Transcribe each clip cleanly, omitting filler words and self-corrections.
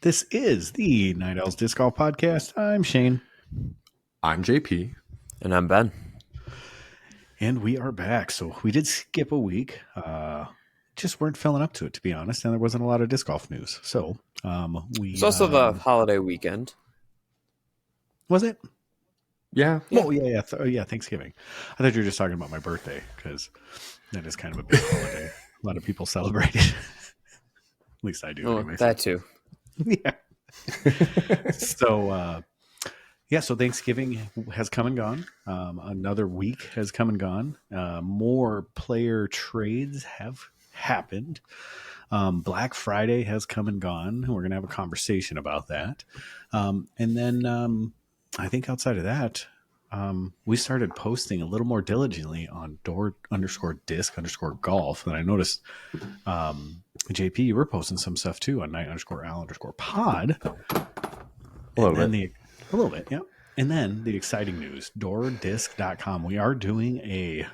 This is the Night Owls Disc Golf Podcast. I'm Shane. I'm JP. And I'm Ben. And we are back. So we did skip a week. Just weren't filling up to it, to be honest. And there wasn't a lot of disc golf news. So It's also the holiday weekend. Was it? Yeah. Oh, yeah. Thanksgiving. I thought you were just talking about my birthday because that is kind of a big holiday. A lot of people celebrate it. At least I do. Oh, anyway. that too. Yeah. So Thanksgiving has come and gone. Another week has come and gone. More player trades have happened. Black Friday has come and gone. We're going to have a conversation about that. And then I think outside of that, we started posting a little more diligently on door_disc_golf. And I noticed, JP, you were posting some stuff too on night_al_pod. A little bit, yeah. And then the exciting news, doordisc.com. We are doing a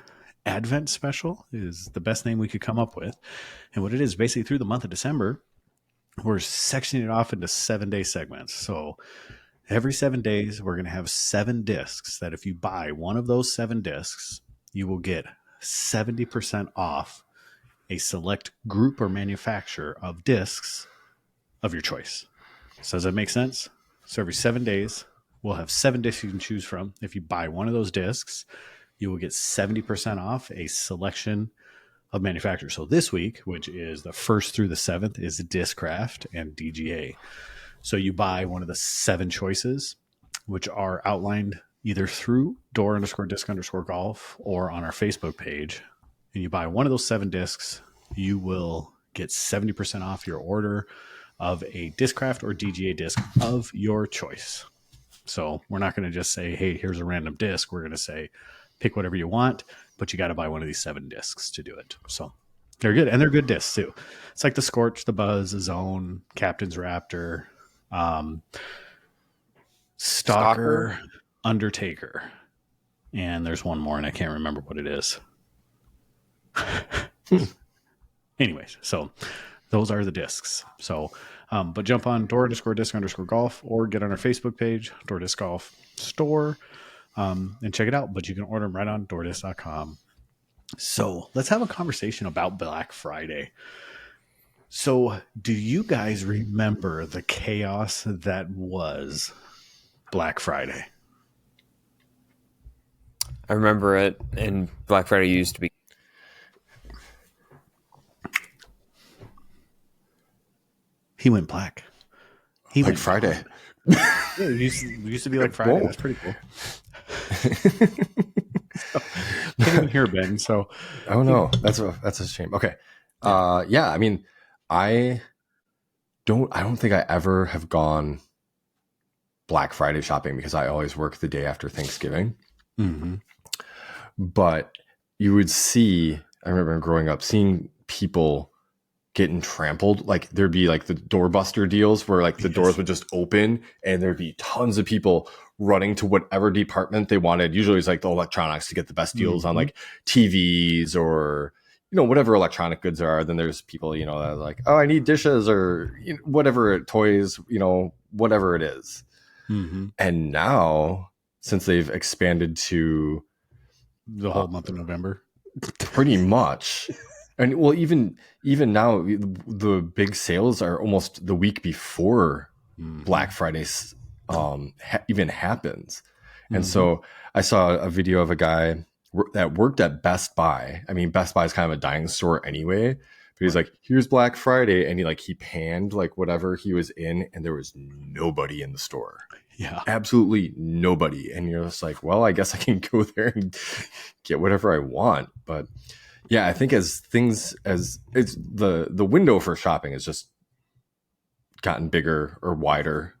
Advent special, is the best name we could come up with. And what it is, basically through the month of December, we're sectioning it off into 7-day segments. So every 7 days, we're going to have 7 discs that if you buy one of those 7 discs, you will get 70% off a select group or manufacturer of discs of your choice. So does that make sense? So every 7 days, we'll have 7 discs you can choose from. If you buy one of those discs, you will get 70% off a selection of manufacturers. So this week, which is the 1st through the 7th, is Discraft and DGA. So you buy one of the 7 choices, which are outlined either through door_disc_golf or on our Facebook page. And you buy one of those 7 discs, you will get 70% off your order of a Discraft or DGA disc of your choice. So we're not going to just say, hey, here's a random disc. We're going to say, pick whatever you want, but you got to buy one of these 7 discs to do it. So they're good. And they're good discs too. It's like the Scorch, the Buzz, the Zone, Captain's Raptor, Stalker, Undertaker. And there's one more and I can't remember what it is. Anyways, so those are the discs. So, but jump on door_disc_golf or get on our Facebook page, Door Disc Golf Store, and check it out. But you can order them right on doordisc.com. So let's have a conversation about Black Friday. So do you guys remember the chaos that was Black Friday? I remember it, and Black Friday used to be. He went black. He went Friday. Yeah, it used to be like Friday. Whoa. That's pretty cool. So, can't even hear Ben. So, oh no, that's a shame. Okay, yeah. I mean, I don't think I ever have gone Black Friday shopping because I always work the day after Thanksgiving. Mm-hmm. But you would see. I remember growing up seeing people getting trampled. Like there'd be like the doorbuster deals where like the doors would just open and there'd be tons of people running to whatever department they wanted. Usually it's like the electronics to get the best deals on like TVs or, whatever electronic goods there are. Then there's people, that are like, oh, I need dishes or whatever, toys, whatever it is. Mm-hmm. And now since they've expanded to the whole month of November, pretty much. And well, even now, the big sales are almost the week before Black Friday even happens. And so I saw a video of a guy that worked at Best Buy. I mean, Best Buy is kind of a dying store anyway. But he's like, here's Black Friday. And he panned like whatever he was in. And there was nobody in the store. Yeah, absolutely nobody. And you're just like, well, I guess I can go there and get whatever I want. But yeah, I think as it's the window for shopping has just gotten bigger or wider.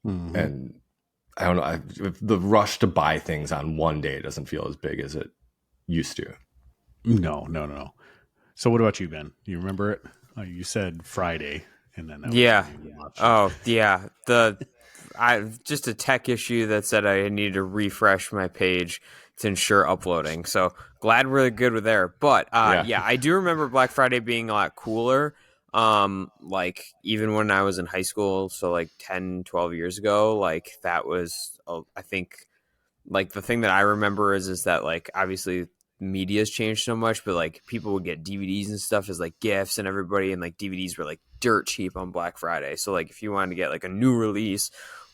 Mm-hmm. And I don't know, the rush to buy things on one day doesn't feel as big as it used to. No. So what about you, Ben? Do you remember it? You said Friday, and then just a tech issue that said I needed to refresh my page to ensure uploading. So glad we're good with there. But I do remember Black Friday being a lot cooler. Like even when I was in high school, so like 10, 12 years ago, like that was, I think, like the thing that I remember is that like obviously media's changed so much, but like people would get DVDs and stuff as like gifts, and everybody, and like DVDs were like dirt cheap on Black Friday. So like if you wanted to get like a new release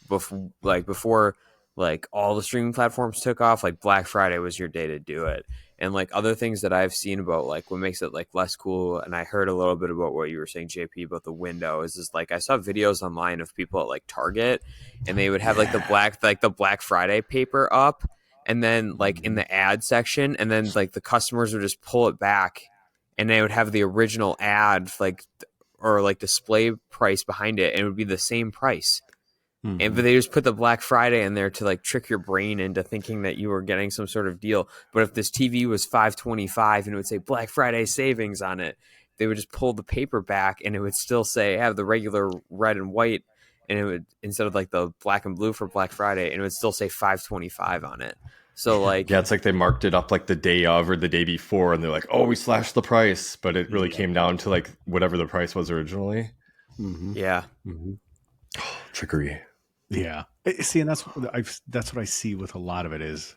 before like all the streaming platforms took off, like Black Friday was your day to do it. And like other things that I've seen about like what makes it like less cool, and I heard a little bit about what you were saying, JP, about the window, is like I saw videos online of people at like Target, and they would have like the Black Friday paper up, and then like in the ad section, and then like the customers would just pull it back, and they would have the original ad like or like display price behind it, and it would be the same price. And but they just put the Black Friday in there to like trick your brain into thinking that you were getting some sort of deal. But if this TV was $525 and it would say Black Friday savings on it, they would just pull the paper back and it would still say have the regular red and white, and it would, instead of like the black and blue for Black Friday, and it would still say $525 on it. So like, yeah, it's like they marked it up like the day of or the day before, and they're like, "Oh, we slashed the price," but it really came down to like whatever the price was originally. Yeah, Trickery. Yeah. See, and that's what I see with a lot of it is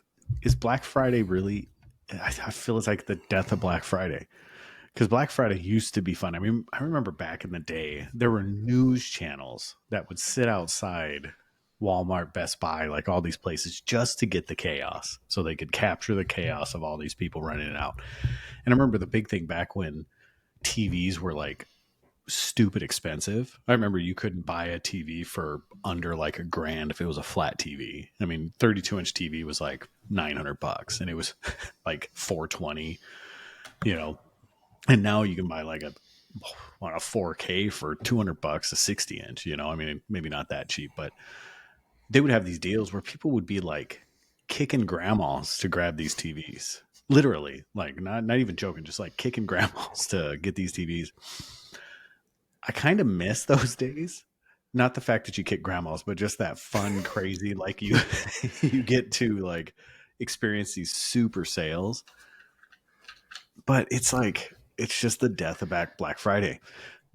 Black Friday really, I feel it's like the death of Black Friday, because Black Friday used to be fun. I mean, I remember back in the day, there were news channels that would sit outside Walmart, Best Buy, like all these places just to get the chaos so they could capture the chaos of all these people running it out. And I remember the big thing back when TVs were like stupid expensive. I remember you couldn't buy a TV for under like $1,000 if it was a flat TV. I mean, 32-inch TV was like $900 and it was like $420, you know. And now you can buy like a 4K for $200, a 60-inch, you know. I mean, maybe not that cheap, but they would have these deals where people would be like kicking grandmas to grab these TVs. Literally, like not even joking, just like kicking grandmas to get these TVs. I kind of miss those days. Not the fact that you kick grandmas, but just that fun, crazy, like you get to like experience these super sales. But it's like, it's just the death of Black Friday.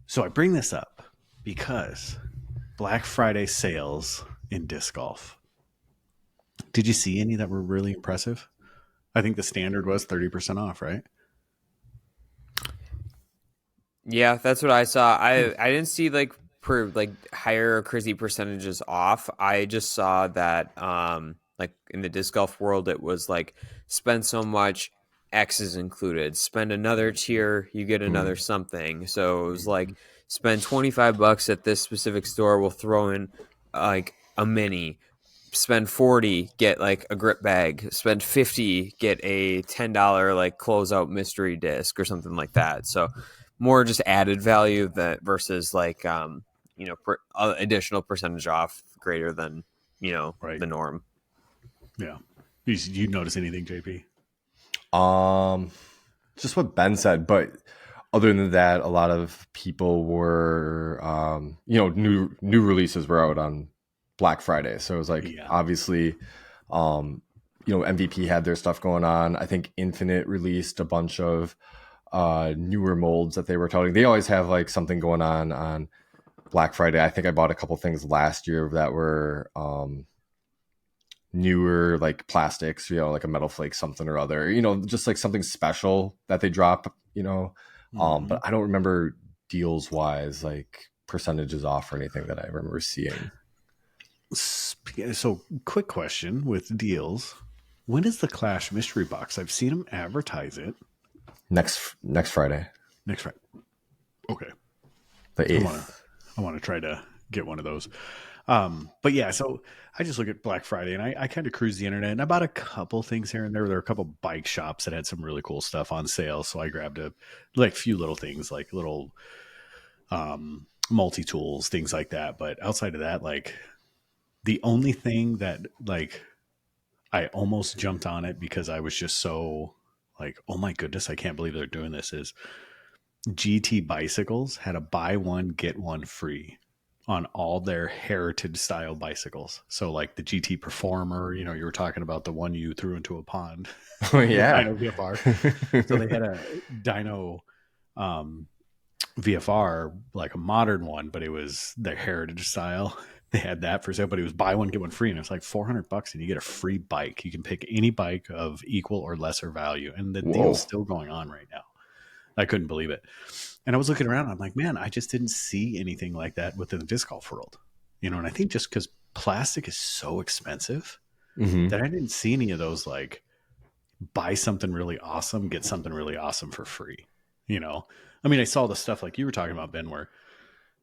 So I bring this up because Black Friday sales in disc golf. Did you see any that were really impressive? I think the standard was 30% off, right? yeah, that's what I saw. I didn't see like higher or crazy percentages off. I just saw that like in the disc golf world, it was like spend so much, X is included. Spend another tier, you get another something. So it was like spend $25 at this specific store, we'll throw in like a mini. Spend 40, get like a grip bag. Spend 50, get a $10 like closeout mystery disc or something like that. So more just added value that versus like additional percentage off greater than the norm. Yeah. You notice anything, JP? Just what Ben said, but other than that, a lot of people were new releases were out on Black Friday. So it was like obviously MVP had their stuff going on. I think Infinite released a bunch of newer molds that they were touting. They always have like something going on Black Friday. I think I bought a couple things last year that were newer, like plastics, like a metal flake something or other, just like something special that they drop, but I don't remember deals wise, like percentages off or anything that I remember seeing. So quick question with deals. When is the Clash mystery box? I've seen them advertise it. Next Friday. Next Friday. Okay. The 8th. I want to try to get one of those. But yeah, so I just look at Black Friday and I kind of cruise the internet and I bought a couple things here and there. There were a couple bike shops that had some really cool stuff on sale. So I grabbed a few little things, like little multi-tools, things like that. But outside of that, like the only thing that like I almost jumped on it because I was just so like, oh my goodness, I can't believe they're doing this, is GT Bicycles had a buy one, get one free on all their heritage style bicycles. So like the GT Performer, you were talking about the one you threw into a pond. Oh yeah. Dyno VFR. So they had a dyno VFR, like a modern one, but it was the heritage style. They had that for sale, but it was buy one get one free, and it's like $400, and you get a free bike. You can pick any bike of equal or lesser value, and the Whoa. deal's still going on right now. I couldn't believe it, and I was looking around. I'm like, man, I just didn't see anything like that within the disc golf world, you know. And I think just because plastic is so expensive that I didn't see any of those like buy something really awesome, get something really awesome for free, you know. I mean, I saw the stuff like you were talking about, Ben, where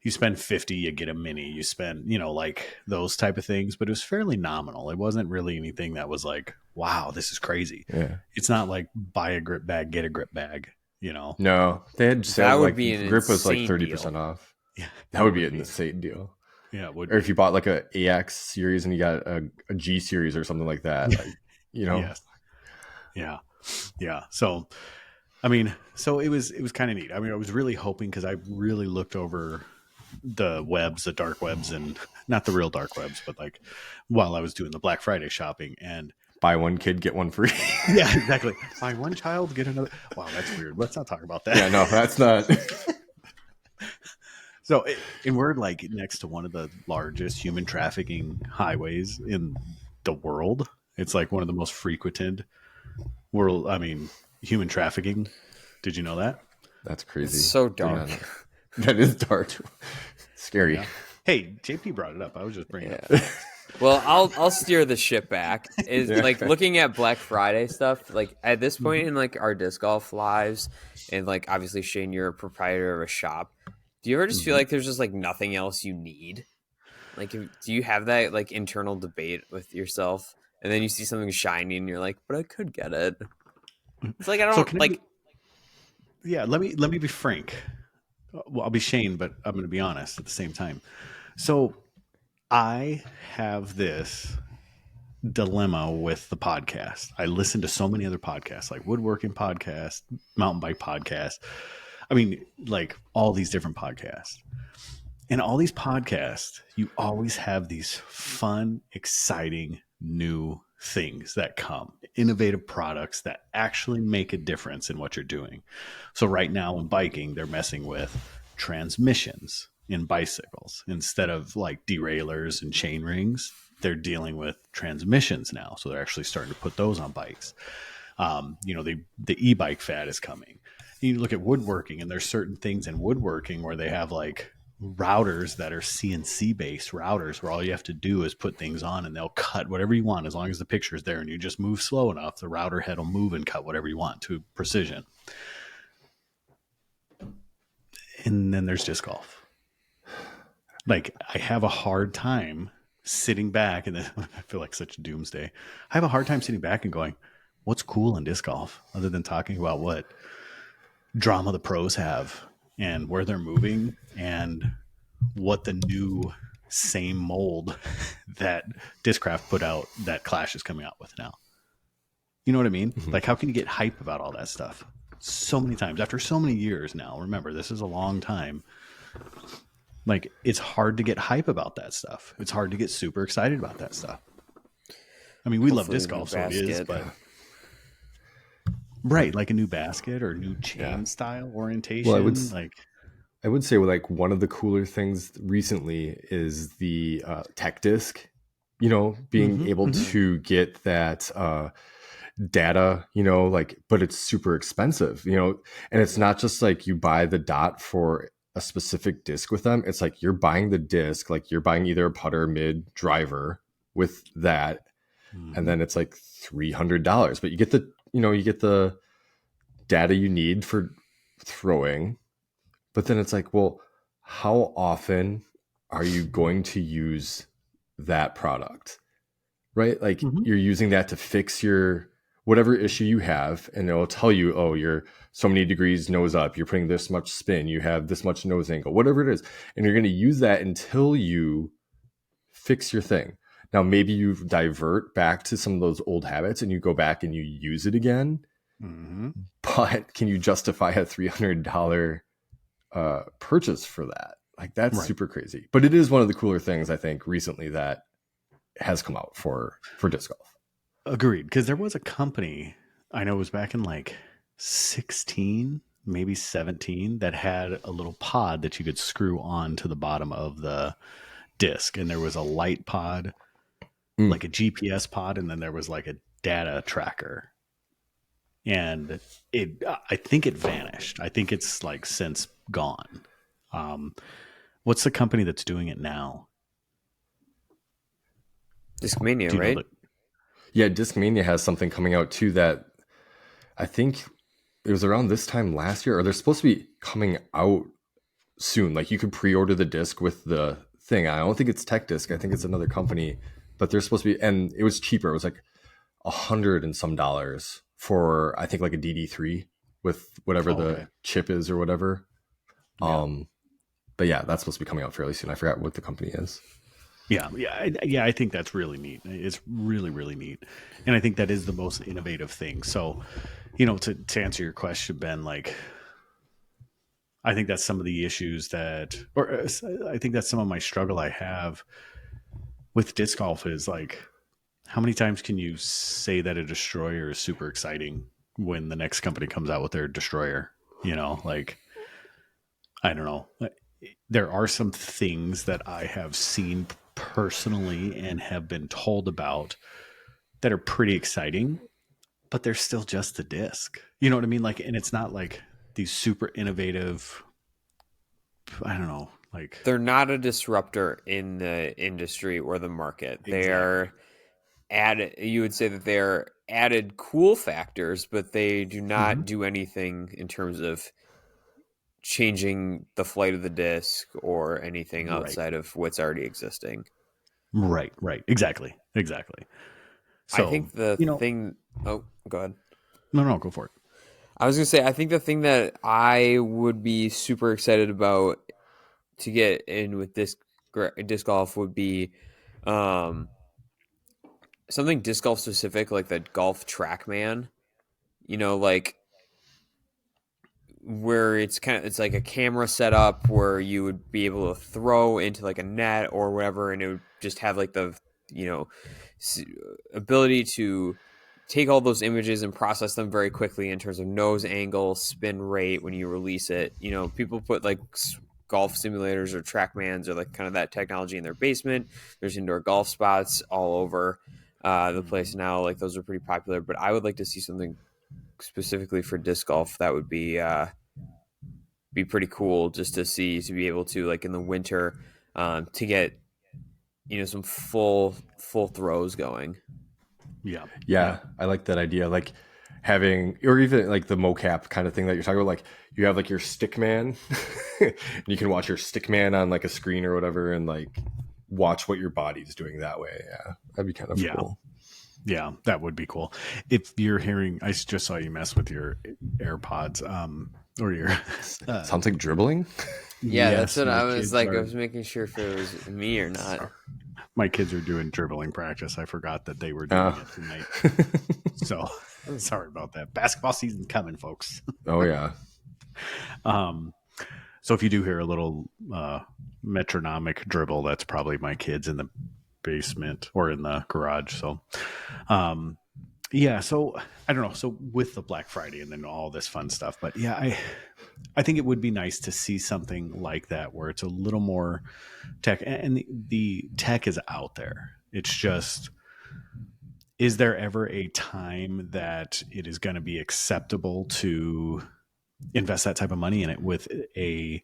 you spend 50, you get a mini, you spend, you know, like those type of things, but it was fairly nominal. It wasn't really anything that was like, wow, this is crazy. Yeah. It's not like buy a grip bag, get a grip bag, you know? No, they had That sale, would like be an grip was like insane 30% deal. off. Yeah. That would be an insane deal. Yeah. It would Or if you bought like a AX series and you got a G series or something like that, like, you know? Yes. Yeah. Yeah. So, I mean, so it was kind of neat. I mean, I was really hoping, because I really looked over the webs, the dark webs, and not the real dark webs, but like while I was doing the Black Friday shopping, and Buy one kid, get one free. yeah, exactly. Buy one child, get another. Wow, that's weird. Let's not talk about that. Yeah, no, that's not. So, and we're like next to one of the largest human trafficking highways in the world. It's like one of the most frequented world. I mean, human trafficking. Did you know that? That's crazy. It's so dark. Yeah, that is dark. Scary. Yeah. Hey, JP brought it up. I was just bringing it Yeah. up. Well, I'll steer the ship back. Is like looking at Black Friday stuff. Like at this point in like our disc golf lives, and like obviously Shane, you're a proprietor of a shop. Do you ever just feel like there's just like nothing else you need? Like, do you have that like internal debate with yourself, and then you see something shiny, and you're like, "But I could get it." It's like I don't like. Yeah, let me be frank. Well, I'll be Shane, but I'm going to be honest at the same time. So I have this dilemma with the podcast. I listen to so many other podcasts, like woodworking podcast, mountain bike podcast. I mean, like all these different podcasts. And all these podcasts, you always have these fun, exciting, new things that come, innovative products that actually make a difference in what you're doing. So right now in biking, they're messing with transmissions in bicycles instead of like derailleurs and chain rings. They're dealing with transmissions now. So they're actually starting to put those on bikes. You know, the e-bike fad is coming. You look at woodworking, and there's certain things in woodworking where they have like routers that are CNC based routers where all you have to do is put things on and they'll cut whatever you want as long as the picture is there and you just move slow enough, the router head will move and cut whatever you want to precision. And then there's disc golf. Like I have a hard time sitting back, and I feel like such doomsday. I have a hard time sitting back and going, what's cool in disc golf other than talking about what drama the pros have and where they're moving and what the new same mold that Discraft put out that Clash is coming out with now. You know what I mean? Mm-hmm. Like how can you get hype about all that stuff so many times after so many years now? Remember, this is a long time. Like it's hard to get hype about that stuff. It's hard to get super excited about that stuff. I mean, we love disc golf, so it is, but right, like a new basket or new chain style orientation. Well, I would say like one of the cooler things recently is the tech disc, you know, being able to get that data, you know, like, but it's super expensive, you know, and it's not just like you buy the dot for a specific disc with them. It's like you're buying the disc, like you're buying either a putter, mid, driver with that. And then it's like $300, but you get the data you need for throwing. But then it's like, well, how often are you going to use that product? Right? Like you're using that to fix your whatever issue you have, and it'll tell you, oh, you're so many degrees nose up, you're putting this much spin, you have this much nose angle, whatever it is. And you're going to use that until you fix your thing. Now, maybe you divert back to some of those old habits and you go back and you use it again. But can you justify a $300 purchase for that? Like that's super crazy. But it is one of the cooler things I think recently that has come out for disc golf. Agreed. Because there was a company, I know it was back in like 16, maybe 17, that had a little pod that you could screw on to the bottom of the disc. And there was a light pod, like a GPS pod, and then there was like a data tracker. And I think it vanished. I think it's like since gone. What's the company that's doing it now? Discmania, right? Yeah, Discmania has something coming out too that I think it was around this time last year, or they're supposed to be coming out soon. Like you could pre-order the disc with the thing. I don't think it's Tech Disc. I think it's another company, but they're supposed to be, and it was cheaper. It was like $100 and some for I think like a DD3 with whatever the chip is or whatever. Yeah. But yeah, that's supposed to be coming out fairly soon. I forgot what the company is. Yeah. I think that's really neat. It's really, really neat, and I think that is the most innovative thing. So, to answer your question, Ben, like, I think that's some of the issues I think that's some of my struggle I have with disc golf is like, how many times can you say that a destroyer is super exciting when the next company comes out with their destroyer? Like, I don't know. There are some things that I have seen personally and have been told about that are pretty exciting, but they're still just a disc. You know what I mean? Like, and it's not like these super innovative, I don't know, like, they're not a disruptor in the industry or the market. Exactly. They're added, you would say that they're added cool factors, but they do not do anything in terms of changing the flight of the disc or anything outside of what's already existing. Right. Exactly. So I think the thing. Oh, go ahead. No, go for it. I was gonna say, I think the thing that I would be super excited about to get in with disc golf would be something disc golf specific, like the Golf TrackMan. Like where it's like a camera setup where you would be able to throw into like a net or whatever, and it would just have like the ability to take all those images and process them very quickly in terms of nose angle, spin rate when you release it. People put like golf simulators or TrackMans or like kind of that technology in their basement. There's indoor golf spots all over the place now. Like those are pretty popular, but I would like to see something specifically for disc golf that would be pretty cool just to be able to, like in the winter, to get some full throws going. Yeah, I like that idea. Like having, or even like the mocap kind of thing that you're talking about. Like you have like your stickman, and you can watch your stickman on like a screen or whatever, and like watch what your body's doing that way. Yeah, that'd be kind of cool. Yeah, that would be cool. If you're hearing, I just saw you mess with your AirPods, or your sounds like dribbling. Yeah, yes, that's what I was like. I was making sure if it was me or not. My kids are doing dribbling practice. I forgot that they were doing it tonight. So sorry about that. Basketball season coming, folks. Oh yeah. So if you do hear a little metronomic dribble, that's probably my kids in the basement or in the garage. So so I don't know. So with the Black Friday and then all this fun stuff, but yeah, I think it would be nice to see something like that where it's a little more tech, and the tech is out there. It's just, is there ever a time that it is going to be acceptable to invest that type of money in it with a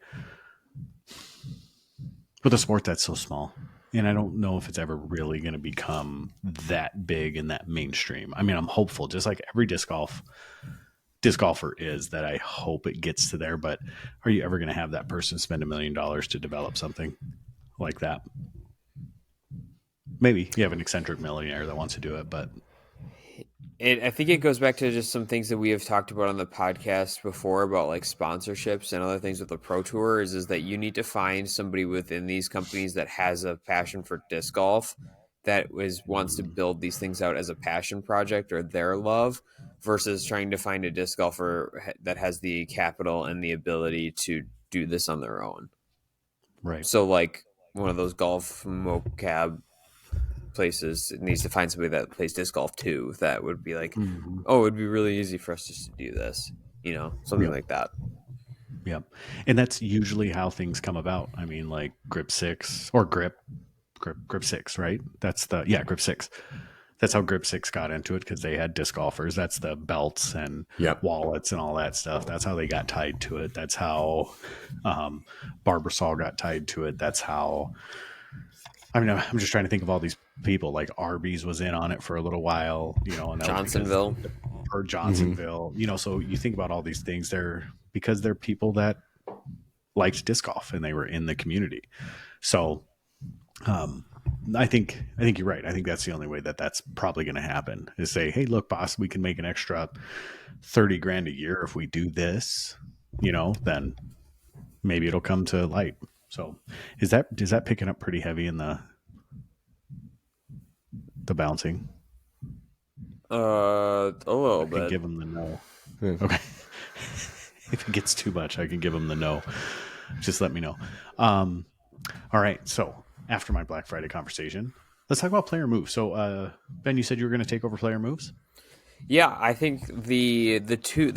sport that's so small? And I don't know if it's ever really going to become that big and that mainstream. I mean, I'm hopeful, just like every disc golfer is, that I hope it gets to there. But are you ever going to have that person spend $1 million to develop something like that? Maybe you have an eccentric millionaire that wants to do it, but I think it goes back to just some things that we have talked about on the podcast before about like sponsorships and other things with the Pro Tour is that you need to find somebody within these companies that has a passion for disc golf, that wants to build these things out as a passion project or their love, versus trying to find a disc golfer that has the capital and the ability to do this on their own. Right. So like one of those golf mocap places, it needs to find somebody that plays disc golf too, that would be like, oh, it'd be really easy for us just to do this. something like that. Yeah. And that's usually how things come about. I mean, like grip 6 or grip 6, right? Grip 6. That's how grip 6 got into it, because they had disc golfers. That's the belts and wallets and all that stuff. That's how they got tied to it. That's how Barbasol got tied to it. That's how, I mean, I'm just trying to think of all these people. Like Arby's was in on it for a little while, and that Johnsonville. or Johnsonville, so you think about all these things. Because they're people that liked disc golf and they were in the community. So I think you're right. I think that's the only way that's probably going to happen, is say, hey, look, boss, we can make an extra $30,000 a year if we do this, then maybe it'll come to light. So is that picking up pretty heavy in the bouncing? A little bit. Give them the no. Okay. If it gets too much, I can give them the no. Just let me know. All right. So after my Black Friday conversation, let's talk about player moves. So, Ben, you said you were going to take over player moves? Yeah, I think the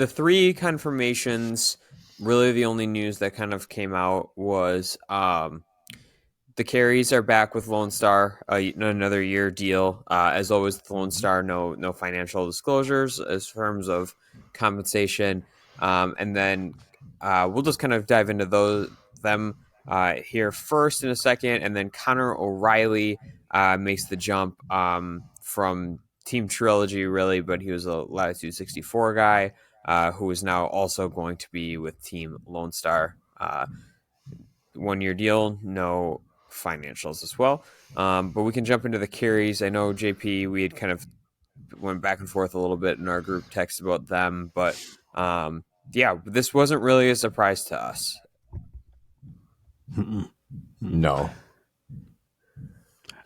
three confirmations, really the only news that kind of came out was the Carries are back with Lone Star, another year deal. As always, with Lone Star, no financial disclosures as terms of compensation. And then we'll just kind of dive into them here first in a second. And then Connor O'Reilly makes the jump from Team Trilogy, really, but he was a Latitude 64 guy who is now also going to be with Team Lone Star. 1 year deal, no financials as well. But we can jump into the Carries. I know, JP, we had kind of went back and forth a little bit in our group text about them, but this wasn't really a surprise to us. No.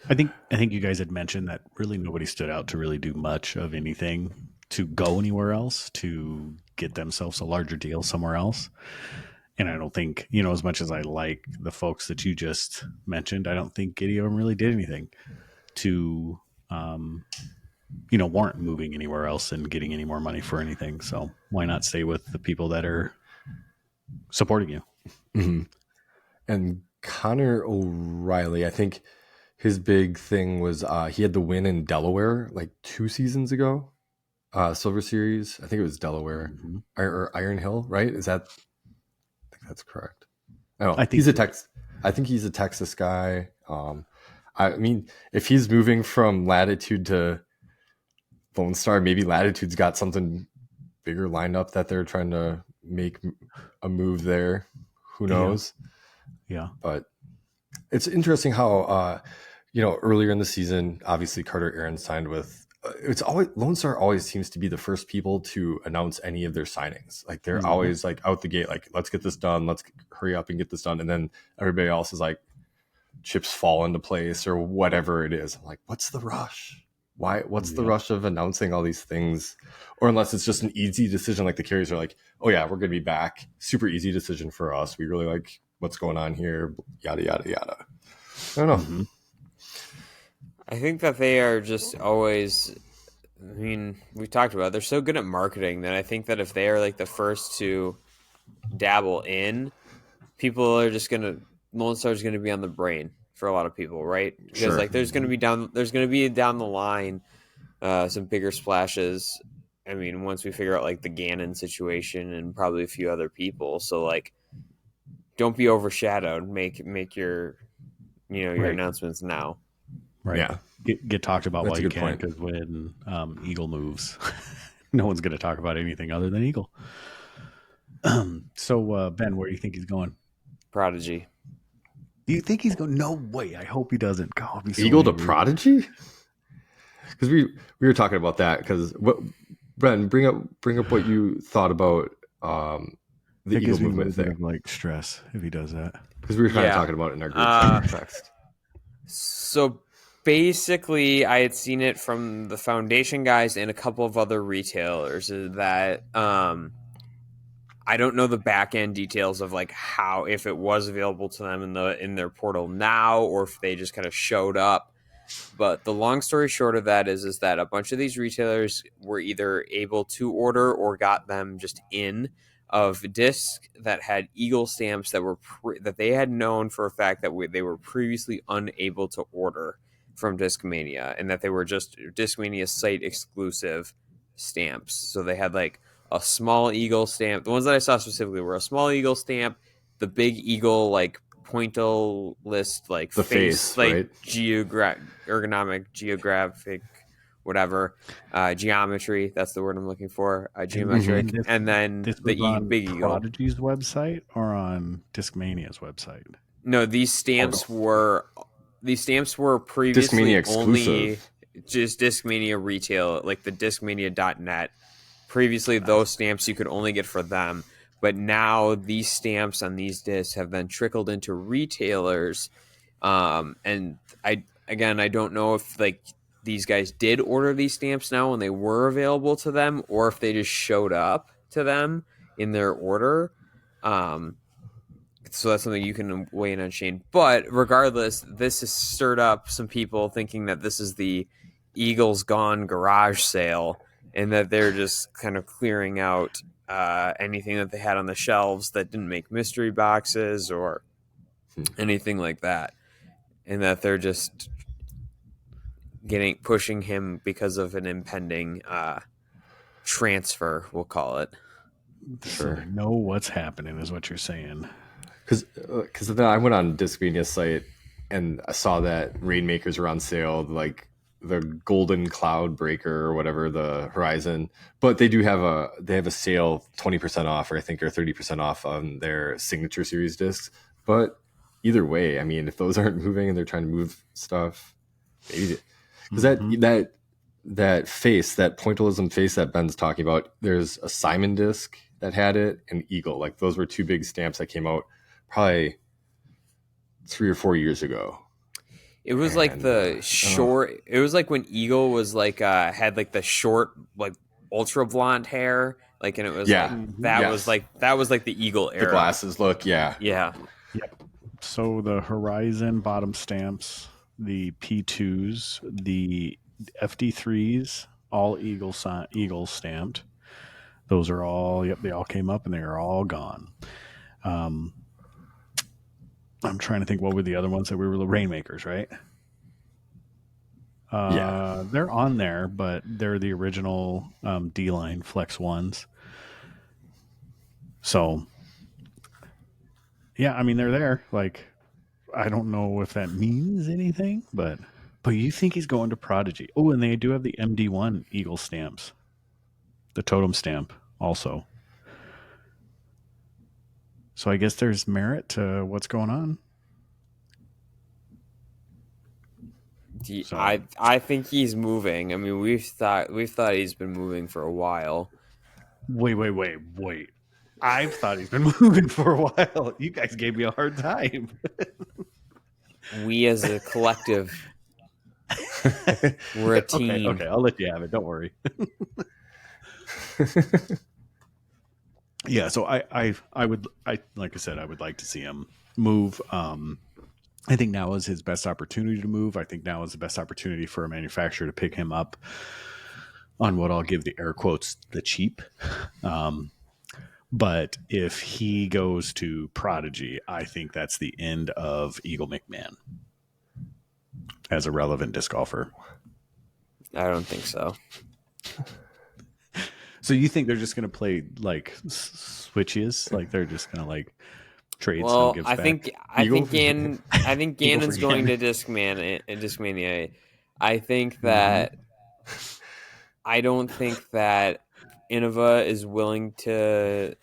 I think you guys had mentioned that really nobody stood out to really do much of anything to go anywhere else, to get themselves a larger deal somewhere else. And I don't think, as much as I like the folks that you just mentioned, I don't think any of them really did anything to, warrant moving anywhere else and getting any more money for anything. So why not stay with the people that are supporting you? Mm-hmm. And Connor O'Reilly, I think his big thing was he had the win in Delaware like 2 seasons ago, Silver Series. I think it was Delaware or Iron Hill, right? I think that's correct. I think he's a Texas guy. I mean, if he's moving from Latitude to Lone Star, maybe Latitude's got something bigger lined up that they're trying to make a move there. Who knows? Yeah. But it's interesting how, earlier in the season, obviously Carter Aaron signed with, it's always, Lone Star always seems to be the first people to announce any of their signings. Like they're always like out the gate, like, let's get this done. Let's hurry up and get this done. And then everybody else is like, chips fall into place or whatever it is. I'm like, what's the rush? What's the rush of announcing all these things? Or unless it's just an easy decision, like the Carriers are like, oh yeah, we're going to be back. Super easy decision for us. We really like what's going on here. Yada, yada, yada. I don't know. Mm-hmm. I think that they are just always, we've talked about it, they're so good at marketing that I think that if they are like the first to dabble in, people are just going to, Lone Star is going to be on the brain for a lot of people, right? Because like there's going to be down the line some bigger splashes. I mean, once we figure out like the Gannon situation and probably a few other people, so like don't be overshadowed. Make your your announcements now. Right. Yeah. Get talked about while you can, because when Eagle moves, no one's going to talk about anything other than Eagle. So Ben, where do you think he's going? Prodigy. Do you think he's going? No way. I hope he doesn't. God, so Eagle to Prodigy? Because we were talking about that. Because Bren, bring up what you thought about the Eagle movement thing. Like stress if he does that. Because we were kind of talking about it in our group text. So basically, I had seen it from the Foundation guys and a couple of other retailers that I don't know the back end details of like how, if it was available to them in their portal now, or if they just kind of showed up. But the long story short of that is that a bunch of these retailers were either able to order or got them just in of discs that had Eagle stamps that were that they had known for a fact that they were previously unable to order from Discmania, and that they were just Discmania site exclusive stamps. So they had like a small Eagle stamp. The ones that I saw specifically were a small Eagle stamp, the big Eagle like pointil list, like the face like right? ergonomic, geographic, whatever, geometry. That's the word I'm looking for. Geometric, and then This the was on big Eagle. Prodigy's website or on Discmania's website? No, these stamps were previously Discmania only exclusive. just Discmania retail, like the Discmania.net. Previously, those stamps you could only get for them, but now these stamps on these discs have then trickled into retailers. And I don't know if like these guys did order these stamps now when they were available to them, or if they just showed up to them in their order. So that's something you can weigh in on, Shane. But regardless, this has stirred up some people thinking that this is the Eagles Gone garage sale, and that they're just kind of clearing out anything that they had on the shelves that didn't make mystery boxes or anything like that, and that they're just pushing him because of an impending transfer, we'll call it. So they know what's happening, is what you're saying. Because then I went on Discmania's site and I saw that Rainmakers were on sale, like the Golden Cloud Breaker or whatever, the Horizon. But they do have a sale 20% off, or I think, or 30% off on their Signature Series discs. But either way, I mean, if those aren't moving and they're trying to move stuff, maybe because that face, that pointillism face that Ben's talking about, there's a Simon disc that had it, and Eagle. Like those were two big stamps that came out probably 3 or 4 years ago. It was like the short. It was like when Eagle was like had like the short, like ultra blonde hair, like, and it was that was like the Eagle era. The glasses look, yeah. Yep. So the Horizon bottom stamps, the P2s, the FD3s, all Eagle stamped. Those are all, they all came up and they are all gone. I'm trying to think, what were the other ones that we were? The Rainmakers, right? They're on there, but they're the original D-line Flex ones. So, yeah, I mean, they're there. Like, I don't know if that means anything, but you think he's going to Prodigy. Oh, and they do have the MD1 Eagle stamps, the totem stamp also. So I guess there's merit to what's going on. So. I think he's moving. I mean, we've thought he's been moving for a while. Wait. I've thought he's been moving for a while. You guys gave me a hard time. We as a collective, we're a team. Okay, I'll let you have it. Don't worry. Yeah, so I would like I said, I would like to see him move. I think now is his best opportunity to move. I think now is the best opportunity for a manufacturer to pick him up on what I'll give the air quotes, the cheap. But if he goes to Prodigy, I think that's the end of Eagle McMahon as a relevant disc golfer. I don't think so. So you think they're just going to play like switches? Like they're just going to like trade? Well, I think Gannon's going to Discmania. I think that I don't think that Innova is willing to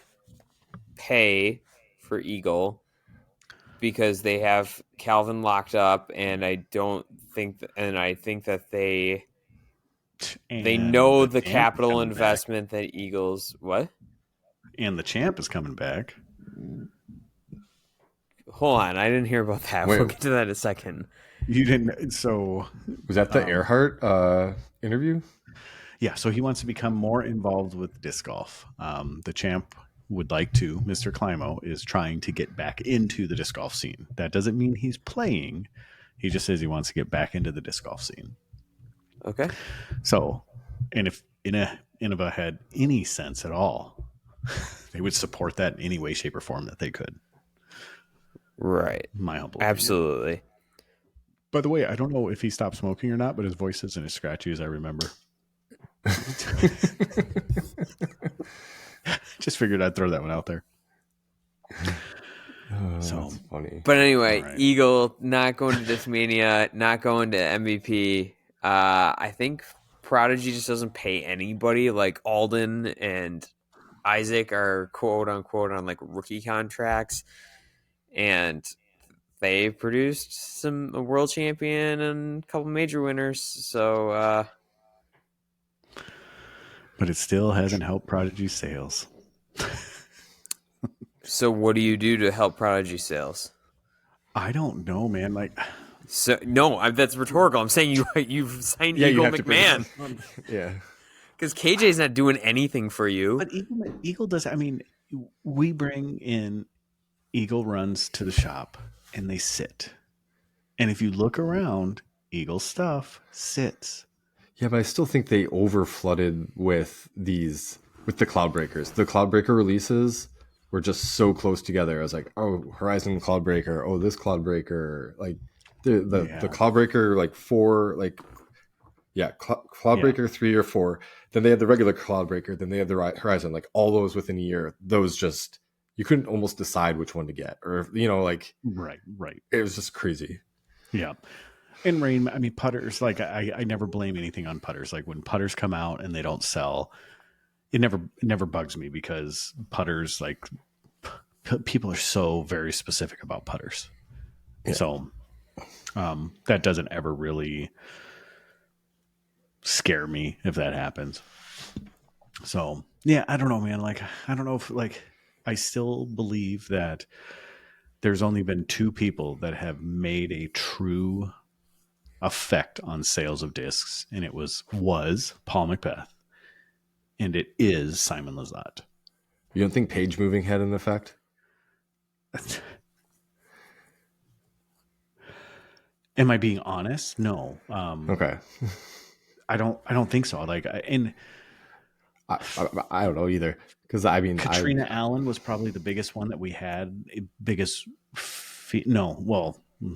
pay for Eagle because they have Calvin locked up, and I think that they know the capital investment that Eagles and the champ is coming back. Hold on, I didn't hear about that. We'll get to that in a second. You didn't. So was that the Earhart interview? Yeah, so he wants to become more involved with disc golf. The champ would like to. Mr. Climo is trying to get back into the disc golf scene. That doesn't mean he's playing. He just says he wants to get back into the disc golf scene. Okay. So, and if Innova had any sense at all, they would support that in any way, shape, or form that they could. Right. My humble Absolutely. Opinion. By the way, I don't know if he stopped smoking or not, but his voice isn't as scratchy as I remember. Just figured I'd throw that one out there. So that's funny. But anyway, right. Eagle not going to Discmania, not going to MVP. I think Prodigy just doesn't pay anybody. Like Alden and Isaac are quote unquote on like rookie contracts, and they produced a world champion and a couple major winners. So, but it still hasn't helped Prodigy's sales. So what do you do to help Prodigy sales? I don't know, man. Like, so no, that's rhetorical. I'm saying you've signed Eagle McMahon. Yeah, because KJ's not doing anything for you. But Eagle does. I mean, we bring in Eagle runs to the shop and they sit. And if you look around, Eagle stuff sits. Yeah, but I still think they over flooded with the Cloudbreakers. The Cloudbreaker releases were just so close together. I was like, oh, Horizon Cloudbreaker, oh, this Cloudbreaker, like the Cloudbreaker, like 4, like Cloudbreaker 3 or 4. Then they had the regular Cloudbreaker. Then they had the Horizon. Like all those within a year. Those just you couldn't almost decide which one to get, or like right. It was just crazy. Yeah. And Rain, I mean, putters, like I never blame anything on putters. Like when putters come out and they don't sell, it never bugs me because putters, like people are so very specific about putters. Yeah. So that doesn't ever really scare me if that happens. So yeah, I don't know, man. Like, I don't know if I still believe that there's only been 2 people that have made a true effect on sales of discs, and it was Paul McBeth, and it is Simon Lizotte. You don't think page moving had an effect? Am I being honest? No. Okay. I don't think so. Like, and I don't know either, because I mean, Katrina Allen was probably the biggest one that we had.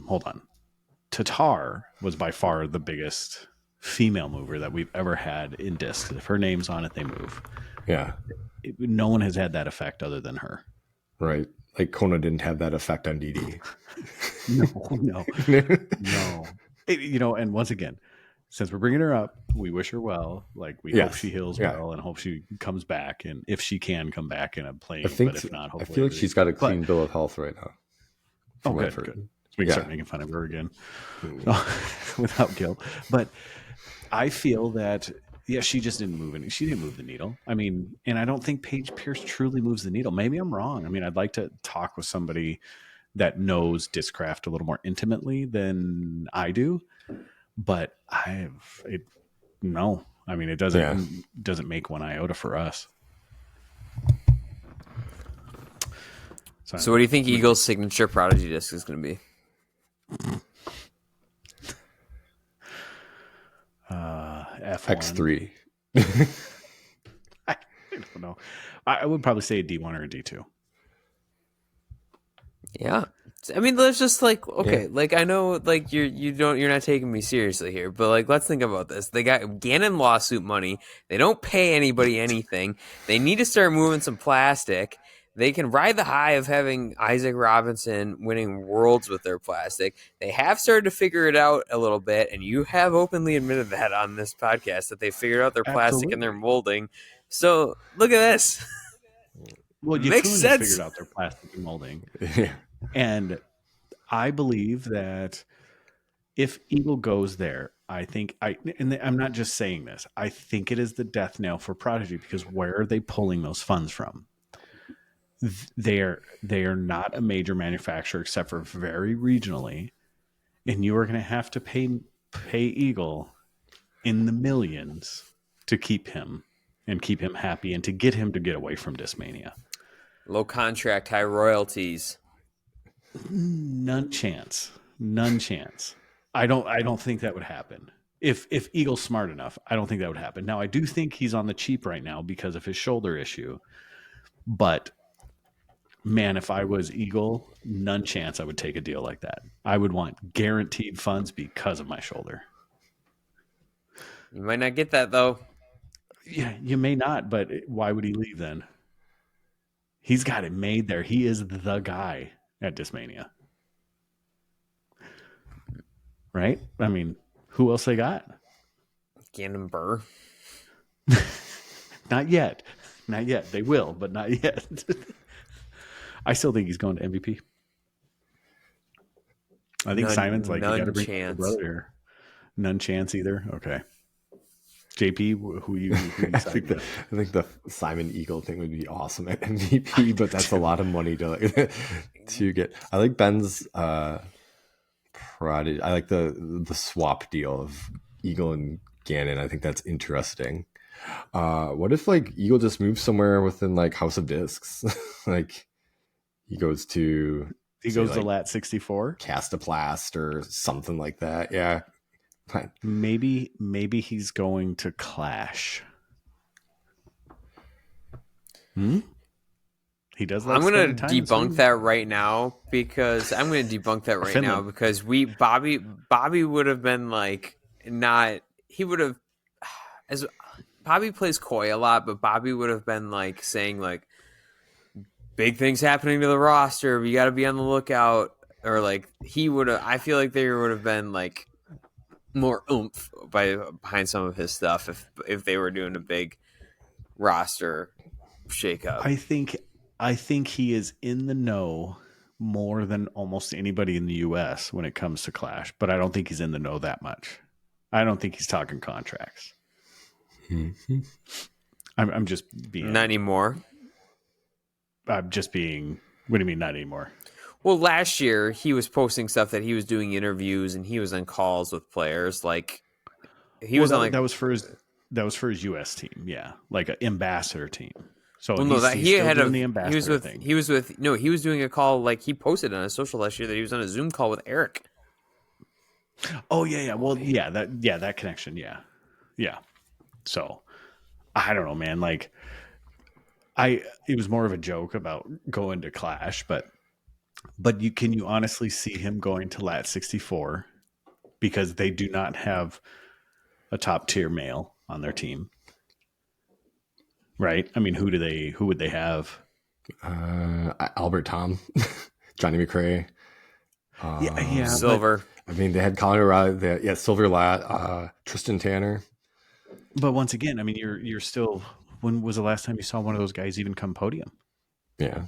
Hold on. Tattar was by far the biggest female mover that we've ever had in discs. If her name's on it, they move. Yeah. No one has had that effect other than her. Right. Like Kona didn't have that effect on DD. No. And once again, since we're bringing her up, we wish her well. Like we hope she heals well and hope she comes back. And if she can come back in a plane, but if not, hopefully. I feel like she's got a clean bill of health right now. Oh, good. We can start making fun of her again without guilt. But I feel that, she just didn't move She didn't move the needle. I mean, and I don't think Paige Pierce truly moves the needle. Maybe I'm wrong. I mean, I'd like to talk with somebody that knows discraft a little more intimately than I do. But no. I mean, it doesn't make one iota for us. So what do you think Eagle's signature Prodigy disc is going to be? F1. X3. I don't know. I would probably say a D1 or a D2. Yeah. I mean, let's just like I know like you're not taking me seriously here, but like let's think about this. They got Gannon lawsuit money. They don't pay anybody anything. They need to start moving some plastic. They can ride the high of having Isaac Robinson winning worlds with their plastic. They have started to figure it out a little bit, and you have openly admitted that on this podcast, that they figured out their plastic and their molding. So look at this. Well, you makes sense. Figured out their plastic and molding. And I believe that if Eagle goes there, I'm not just saying this, I think it is the death knell for Prodigy, because where are they pulling those funds from? They are not a major manufacturer except for very regionally, and you are going to have to pay Eagle in the millions to keep him happy and to get him to get away from Discmania. Low contract, high royalties. None chance. I don't think that would happen. If Eagle's smart enough, I don't think that would happen. Now, I do think he's on the cheap right now because of his shoulder issue. But man, if I was Eagle, none chance I would take a deal like that. I would want guaranteed funds because of my shoulder. You might not get that though. Yeah, you may not, but why would he leave then? He's got it made there. He is the guy at Discmania. Right? I mean, who else they got? Gannon Burr. Not yet. Not yet. They will, but not yet. I still think he's going to MVP. I think Simon's like, you got to bring your brother here. None chance either. Okay. JP, who you I think the Simon Eagle thing would be awesome at MVP, but that's a lot of money to get. I like Ben's Prodigy. I like the swap deal of Eagle and Gannon. I think that's interesting. What if like Eagle just moves somewhere within like House of Discs? Like he goes to Lat 64, Castoplast or something like that. Yeah. Maybe he's going to Clash. He does. I'm going to debunk that right now because Bobby would have been like he would have, as Bobby plays coy a lot, but Bobby would have been like saying like big things happening to the roster. You got to be on the lookout, or like he would have. I feel like there would have been like more oomph behind some of his stuff if they were doing a big roster shakeup. I think he is in the know more than almost anybody in the U.S. when it comes to Clash, but I don't think he's in the know that much. I don't think he's talking contracts. Mm-hmm. I'm just being not anymore. I'm just being. What do you mean not anymore? Well, last year he was posting stuff that he was doing interviews and he was on calls with players. Like he was on like that was for his U.S. team, yeah, like an ambassador team. So he was doing a call. Like he posted on his social last year that he was on a Zoom call with Eric. Oh yeah. Well, that connection, yeah. So I don't know, man. Like it was more of a joke about going to Clash, but can you honestly see him going to Lat 64 because they do not have a top tier male on their team, right? I mean, who would they have? Albert Tom, Johnny McRae, Silver. I mean, they had Colin O'Reilly, Silver Lat, Tristan Tanner. But once again, I mean, you're still. When was the last time you saw one of those guys even come podium? Yeah.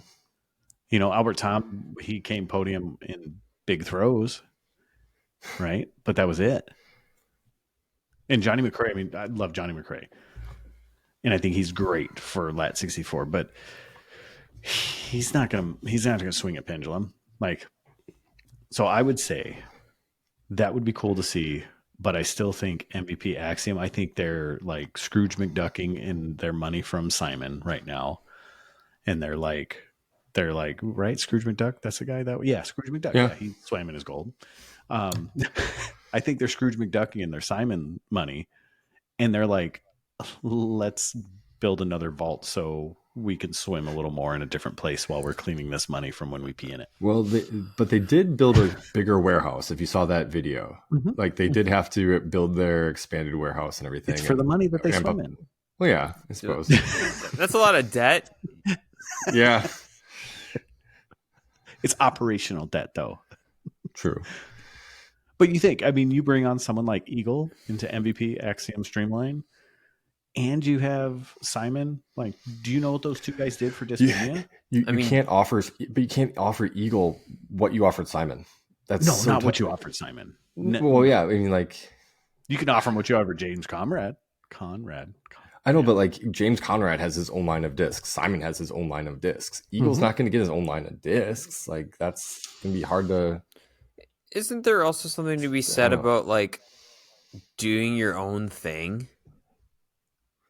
You know, Albert Tom, he came podium in big throws, right? But that was it. And Johnny McRae, I mean, I love Johnny McRae. And I think he's great for Lat 64, but he's not gonna swing a pendulum. Like, so I would say that would be cool to see, but I still think MVP Axiom, I think they're like Scrooge McDucking in their money from Simon right now. And they're like, right? Scrooge McDuck. That's the guy Scrooge McDuck. Yeah. He swam in his gold. I think they're Scrooge McDucking in their Simon money. And they're like, let's build another vault so we can swim a little more in a different place while we're cleaning this money from when we pee in it. Well, but they did build a bigger warehouse. If you saw that video, like they did have to build their expanded warehouse and everything. It's for the money that they swim in. Well, yeah, I suppose. That's a lot of debt. Yeah. It's operational debt, though. True. But you think, I mean, you bring on someone like Eagle into MVP, Axiom, Streamline, and you have Simon. Like, do you know what those two guys did for Discmania? You can't offer Eagle what you offered Simon. That's not what you offered Simon. Well, yeah, I mean, like you can offer him what you offered James Conrad. I know, but like James Conrad has his own line of discs. Simon has his own line of discs. Eagle's not going to get his own line of discs. Like that's going to be hard to. Isn't there also something to be said about like doing your own thing?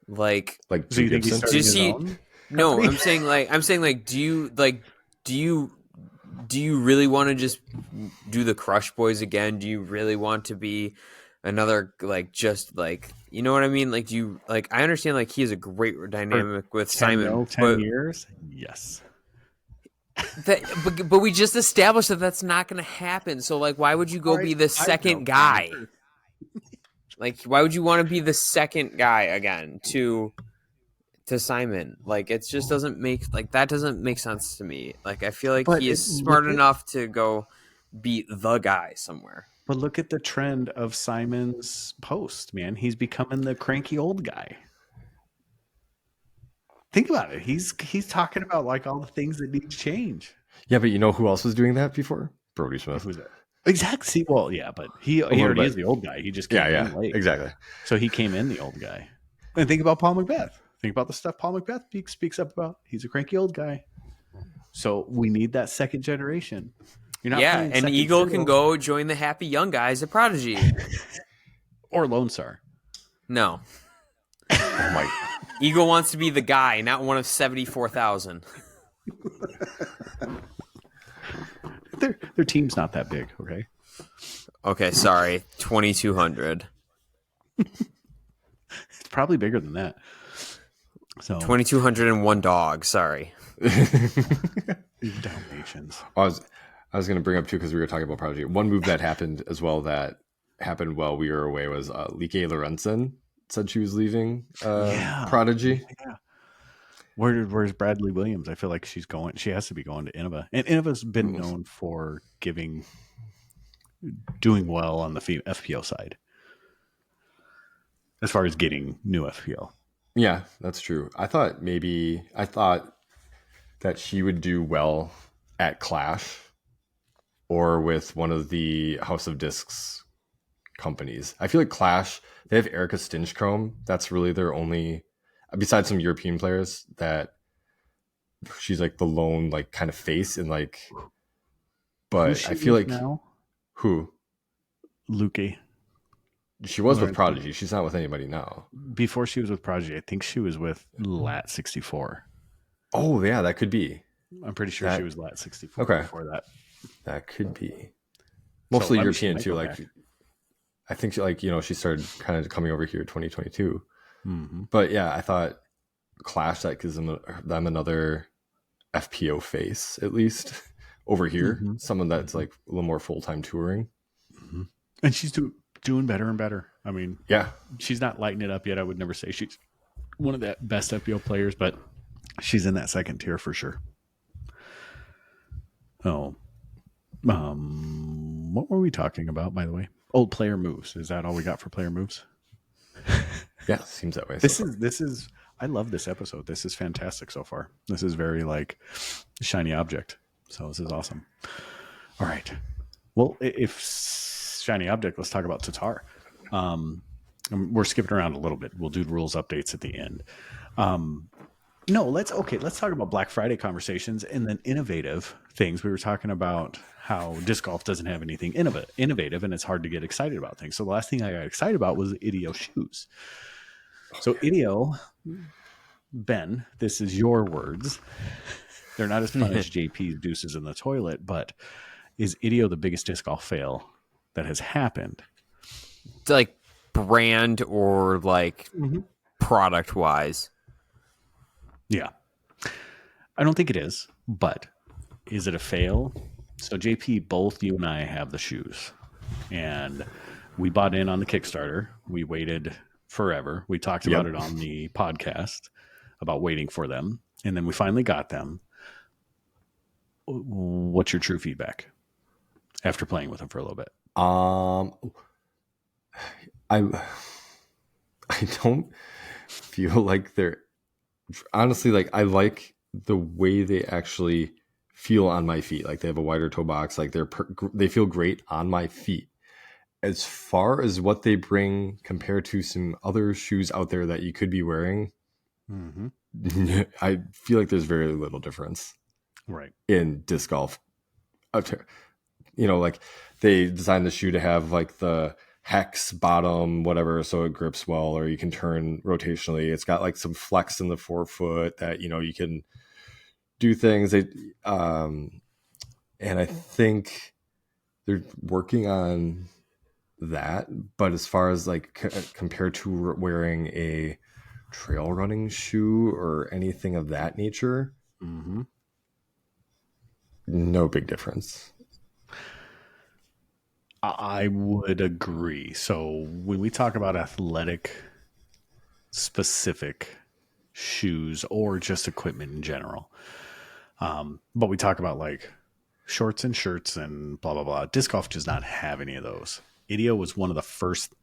Like do you No, I'm saying like do you do you really want to just do the Crush Boys again? Do you really want to be another, like, just like, you know what I mean? Like, do you, like, I understand, like, he has a great dynamic with 10 Simon, mil, 10 years? Yes. but we just established that that's not going to happen. So, like, why would you go be the second guy? Like, why would you want to be the second guy again to Simon? Like, it just doesn't make, like, that doesn't make sense to me. Like, I feel like he is smart enough to go beat the guy somewhere. But look at the trend of Simon's post, man. He's becoming the cranky old guy. Think about it. He's talking about, like, all the things that need to change. Yeah, but you know who else was doing that before? Brody Smith. Who's that? Exactly. Well, yeah, but he already is the old guy. He just came in late. Exactly. So he came in the old guy. And think about Paul Macbeth. Think about the stuff Paul Macbeth speaks up about. He's a cranky old guy. So we need that second generation. You're not and Eagle can go join the happy young guys at Prodigy. Or Lone Star. No. Oh my. Eagle wants to be the guy, not one of 74,000. Their team's not that big, okay? Okay, sorry. 2,200. It's probably bigger than that. So 2,201 dogs, sorry. Dalmatians. I was going to bring up too, because we were talking about Prodigy. One move that happened as well that happened while we were away was Lieke Lorenzen said she was leaving Prodigy. Yeah. Where's Bradley Williams? I feel like she's going. She has to be going to Innova, and Innova's been known for doing well on the FPO side, as far as getting new FPO. Yeah, that's true. I thought that she would do well at Clash or with one of the House of Discs companies. I feel like Clash, they have Erica Stinchcombe. That's really their only, besides some European players, that she's like the lone, like, kind of face and like, but I feel like now? Who? Luque. She was with Prodigy. She's not with anybody now. Before she was with Prodigy, I think she was with Lat 64. Oh yeah, that could be. I'm pretty sure she was Lat 64 before that. That could be. Mostly European too. Like, I think she started kind of coming over here 2022. Mm-hmm. But yeah, I thought Clash, that gives them another FPO face at least over here. Mm-hmm. Someone that's like a little more full-time touring. Mm-hmm. And she's doing better and better. I mean, yeah, she's not lighting it up yet. I would never say she's one of the best FPO players, but she's in that second tier for sure. Oh, what were we talking about, by the way? Old player moves. Is that all we got for player moves? Yeah, seems that way. This is. I love this episode. This is fantastic so far. This is very like shiny object. So this is awesome. All right. Well, if shiny object, let's talk about Tattar. We're skipping around a little bit. We'll do rules updates at the end. Let's talk about Black Friday conversations and then innovative things. We were talking about how disc golf doesn't have anything innovative and it's hard to get excited about things. So the last thing I got excited about was Ideo shoes. So Ideo, Ben, this is your words. They're not as fun as JP's deuces in the toilet, but is Ideo the biggest disc golf fail that has happened? Like brand or like product wise? Yeah. I don't think it is, but is it a fail? So JP, both you and I have the shoes and we bought in on the Kickstarter. We waited forever. We talked about it on the podcast about waiting for them. And then we finally got them. What's your true feedback after playing with them for a little bit? I don't feel like they're honestly, like, I like the way they actually feel on my feet. Like, they have a wider toe box. Like, they feel great on my feet. As far as what they bring compared to some other shoes out there that you could be wearing, I feel like there's very little difference. Right. In disc golf. Like, they designed the shoe to have like the hex bottom, whatever, so it grips well, or you can turn rotationally. It's got like some flex in the forefoot that, you can do things. And And I think they're working on that. But as far as like compared to wearing a trail running shoe or anything of that nature, no big difference. I would agree. So when we talk about athletic specific shoes or just equipment in general, but we talk about like shorts and shirts and blah, blah, blah. Disc golf does not have any of those. Idio was one of the first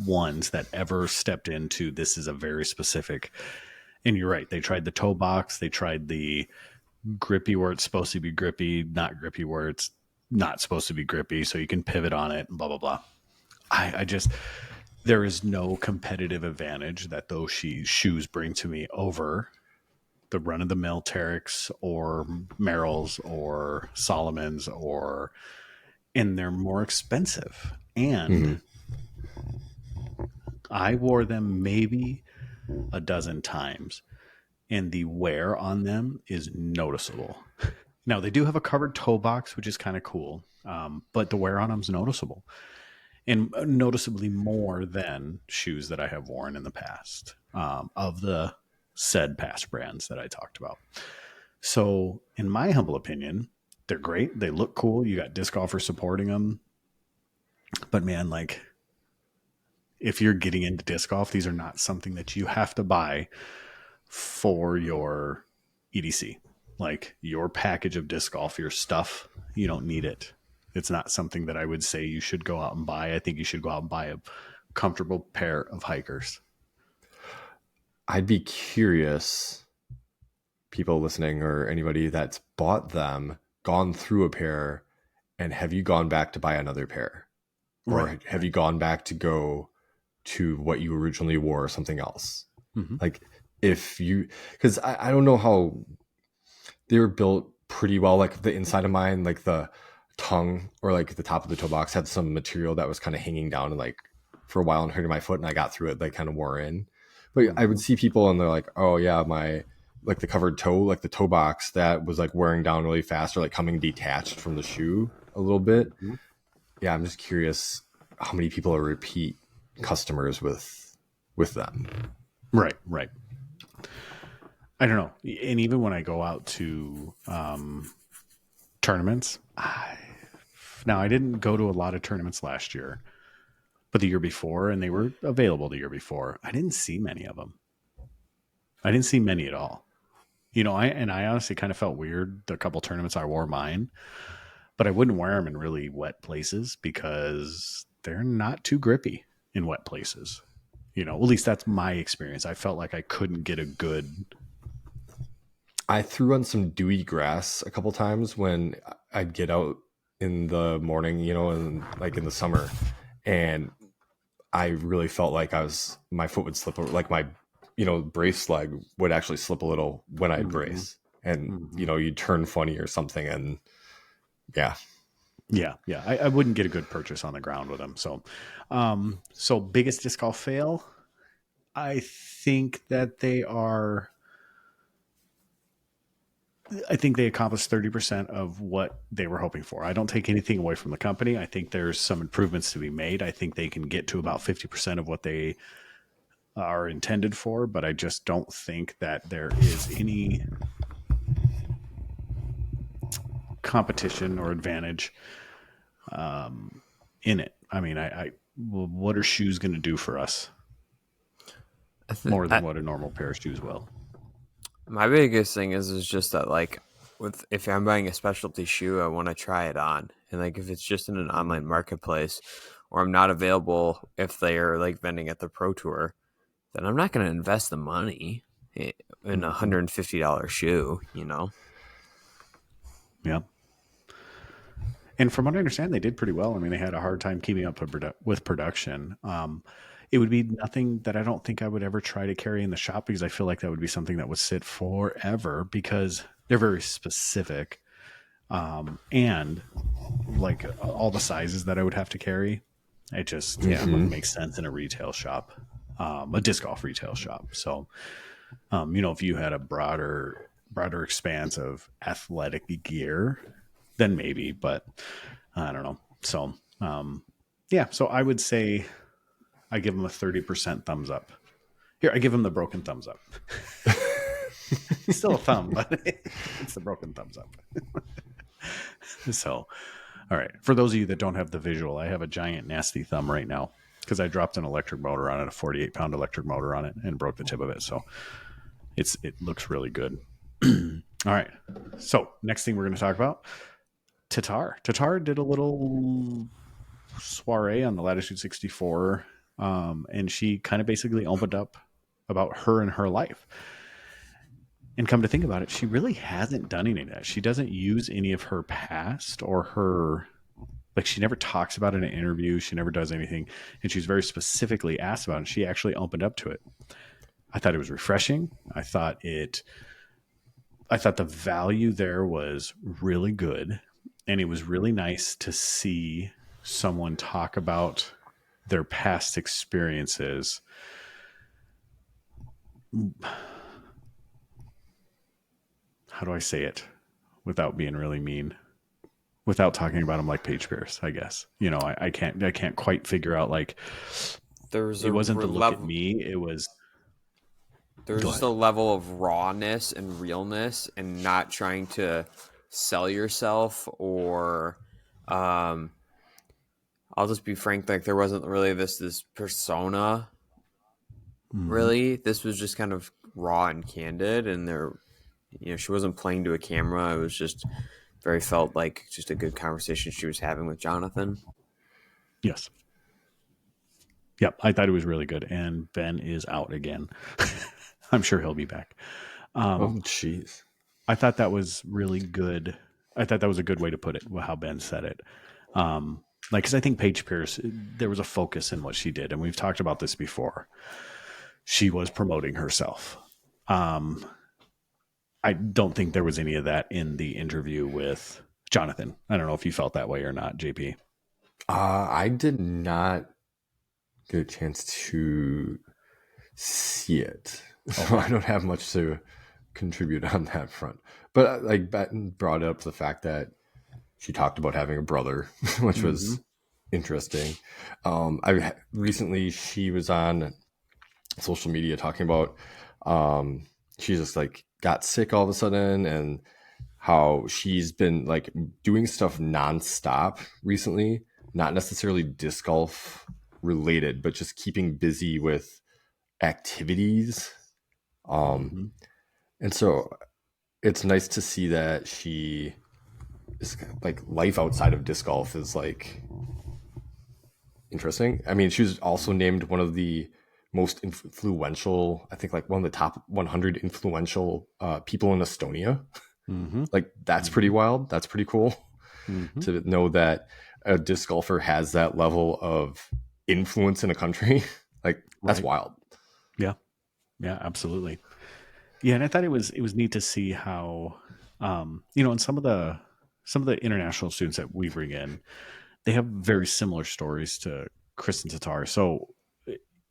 ones that ever stepped into this is a very specific. And you're right. They tried the toe box. They tried the grippy where it's supposed to be grippy, not grippy where it's not supposed to be grippy. So you can pivot on it and blah, blah, blah. I just, there is no competitive advantage that those shoes bring to me over the run of the mill Terex or Merrells or Solomon's and they're more expensive. And I wore them maybe a dozen times and the wear on them is noticeable. Now they do have a covered toe box, which is kind of cool. But the wear on them is noticeable and noticeably more than shoes that I have worn in the past, of the said past brands that I talked about. So in my humble opinion, they're great. They look cool. You got disc golfers supporting them, but man, like if you're getting into disc golf, these are not something that you have to buy for your EDC. Like your package of disc golf, your stuff, you don't need it. It's not something that I would say you should go out and buy. I think you should go out and buy a comfortable pair of hikers. I'd be curious, people listening or anybody that's bought them, gone through a pair, and have you gone back to buy another pair? Or have you gone back to go to what you originally wore or something else? Like if you, because I don't know how they were built pretty well. Like the inside of mine, like the tongue or like the top of the toe box had some material that was kind of hanging down and like for a while and hurting my foot, and I got through it, like kind of wore in. But I would see people and they're like, oh yeah, my like the covered toe, like the toe box that was like wearing down really fast or like coming detached from the shoe a little bit. Yeah, I'm just curious how many people are repeat customers with them. Right. I don't know. And even when I go out to tournaments, now I didn't go to a lot of tournaments last year, but the year before, and they were available the year before, I didn't see many of them. I didn't see many at all. You know, I honestly kind of felt weird the couple tournaments I wore mine, but I wouldn't wear them in really wet places because they're not too grippy in wet places. You know, at least that's my experience. I felt like I couldn't get a good. I threw on some dewy grass a couple times when I'd get out in the morning, you know, and like in the summer, and I really felt like my foot would slip, like my, you know, brace leg would actually slip a little when I'd brace, and you know, you'd turn funny or something, and yeah. I wouldn't get a good purchase on the ground with them. So, so biggest disc golf fail. I think that they accomplished 30% of what they were hoping for. I don't take anything away from the company. I think there's some improvements to be made. I think they can get to about 50% of what they are intended for, but I just don't think that there is any competition or advantage in it. I mean, what are shoes going to do for us more than what a normal pair of shoes will? My biggest thing is just that, like, if I'm buying a specialty shoe, I want to try it on, and like if it's just in an online marketplace, or I'm not available if they are like vending at the Pro Tour, then I'm not going to invest the money in a $150 shoe. You know. Yeah. And from what I understand, they did pretty well. I mean, they had a hard time keeping up with production. It would be nothing that I don't think I would ever try to carry in the shop, because I feel like that would be something that would sit forever because they're very specific. And like all the sizes that I would have to carry, it just wouldn't make sense in a retail shop, a disc golf retail shop. So, you know, if you had a broader expanse of athletic gear, then maybe, but I don't know. So, yeah, so I would say I give him a 30% thumbs up. Here, I give him the broken thumbs up. Still a thumb, but it's the broken thumbs up. So, all right. For those of you that don't have the visual, I have a giant nasty thumb right now because I dropped an electric motor on it, a 48-pound electric motor on it, and broke the tip of it. So it looks really good. All right. So next thing we're going to talk about, Tattar. Tattar did a little soiree on the Latitude 64, and she kind of basically opened up about her and her life. And come to think about it, she really hasn't done any of that. She doesn't use any of her past or her, like, she never talks about it in an interview. She never does anything. And she's very specifically asked about it. And she actually opened up to it. I thought it was refreshing. I thought the value there was really good. And it was really nice to see someone talk about their past experiences. How do I say it without being really mean? Without talking about him like Paige Pierce, I guess. You know, I can't quite figure out, like, it wasn't the look at me. It was. There's just a level of rawness and realness, and not trying to sell yourself or, I'll just be frank. Like, there wasn't really this persona. Mm-hmm. Really, this was just kind of raw and candid, and she wasn't playing to a camera. It was just felt like just a good conversation she was having with Jonathan. Yes. Yep. I thought it was really good. And Ben is out again. I'm sure he'll be back. Jeez. I thought that was really good. I thought that was a good way to put it, how Ben said it. Because I think Paige Pierce, there was a focus in what she did. And we've talked about this before. She was promoting herself. I don't think there was any of that in the interview with Jonathan. I don't know if you felt that way or not, JP. I did not get a chance to see it. So I don't have much to contribute on that front. But like Batten brought up the fact that she talked about having a brother, which was interesting. Recently she was on social media talking about she just like got sick all of a sudden, and how she's been like doing stuff nonstop recently, not necessarily disc golf related, but just keeping busy with activities. And so it's nice to see that she is like, life outside of disc golf is like interesting. I mean, she was also named one of the most influential, I think like one of the top 100 influential people in Estonia. Like, that's pretty wild. That's pretty cool to know that a disc golfer has that level of influence in a country. Like, that's wild. Yeah. Yeah, absolutely. Yeah. And I thought it was neat to see how, and some of the international students that we bring in, they have very similar stories to Kristin Tattar. So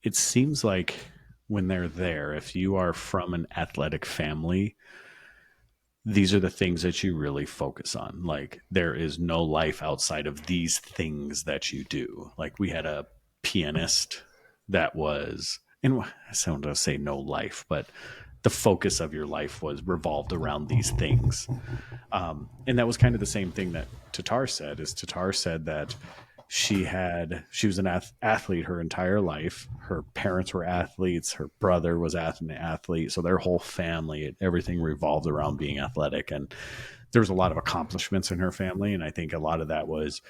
it seems like when they're there, if you are from an athletic family, these are the things that you really focus on. Like, there is no life outside of these things that you do. Like, we had a pianist that was, and I don't want to say no life, but the focus of your life was revolved around these things. And that was kind of the same thing that Tattar said, is Tattar said that she was an athlete her entire life. Her parents were athletes. Her brother was an athlete. So their whole family, everything revolved around being athletic. And there was a lot of accomplishments in her family. And I think a lot of that was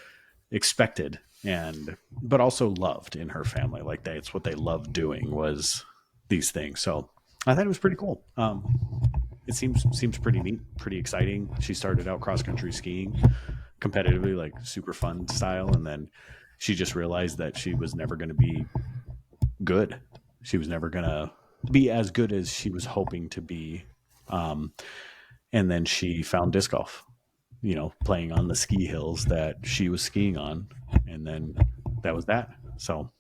expected, but also loved in her family. Like, that's what they loved doing, was these things. So I thought it was pretty cool. It seems pretty neat, pretty exciting. She started out cross-country skiing competitively, like super fun style, and then she just realized that she was never going to be good. She was never going to be as good as she was hoping to be. And then she found disc golf, playing on the ski hills that she was skiing on, and then that was that. So,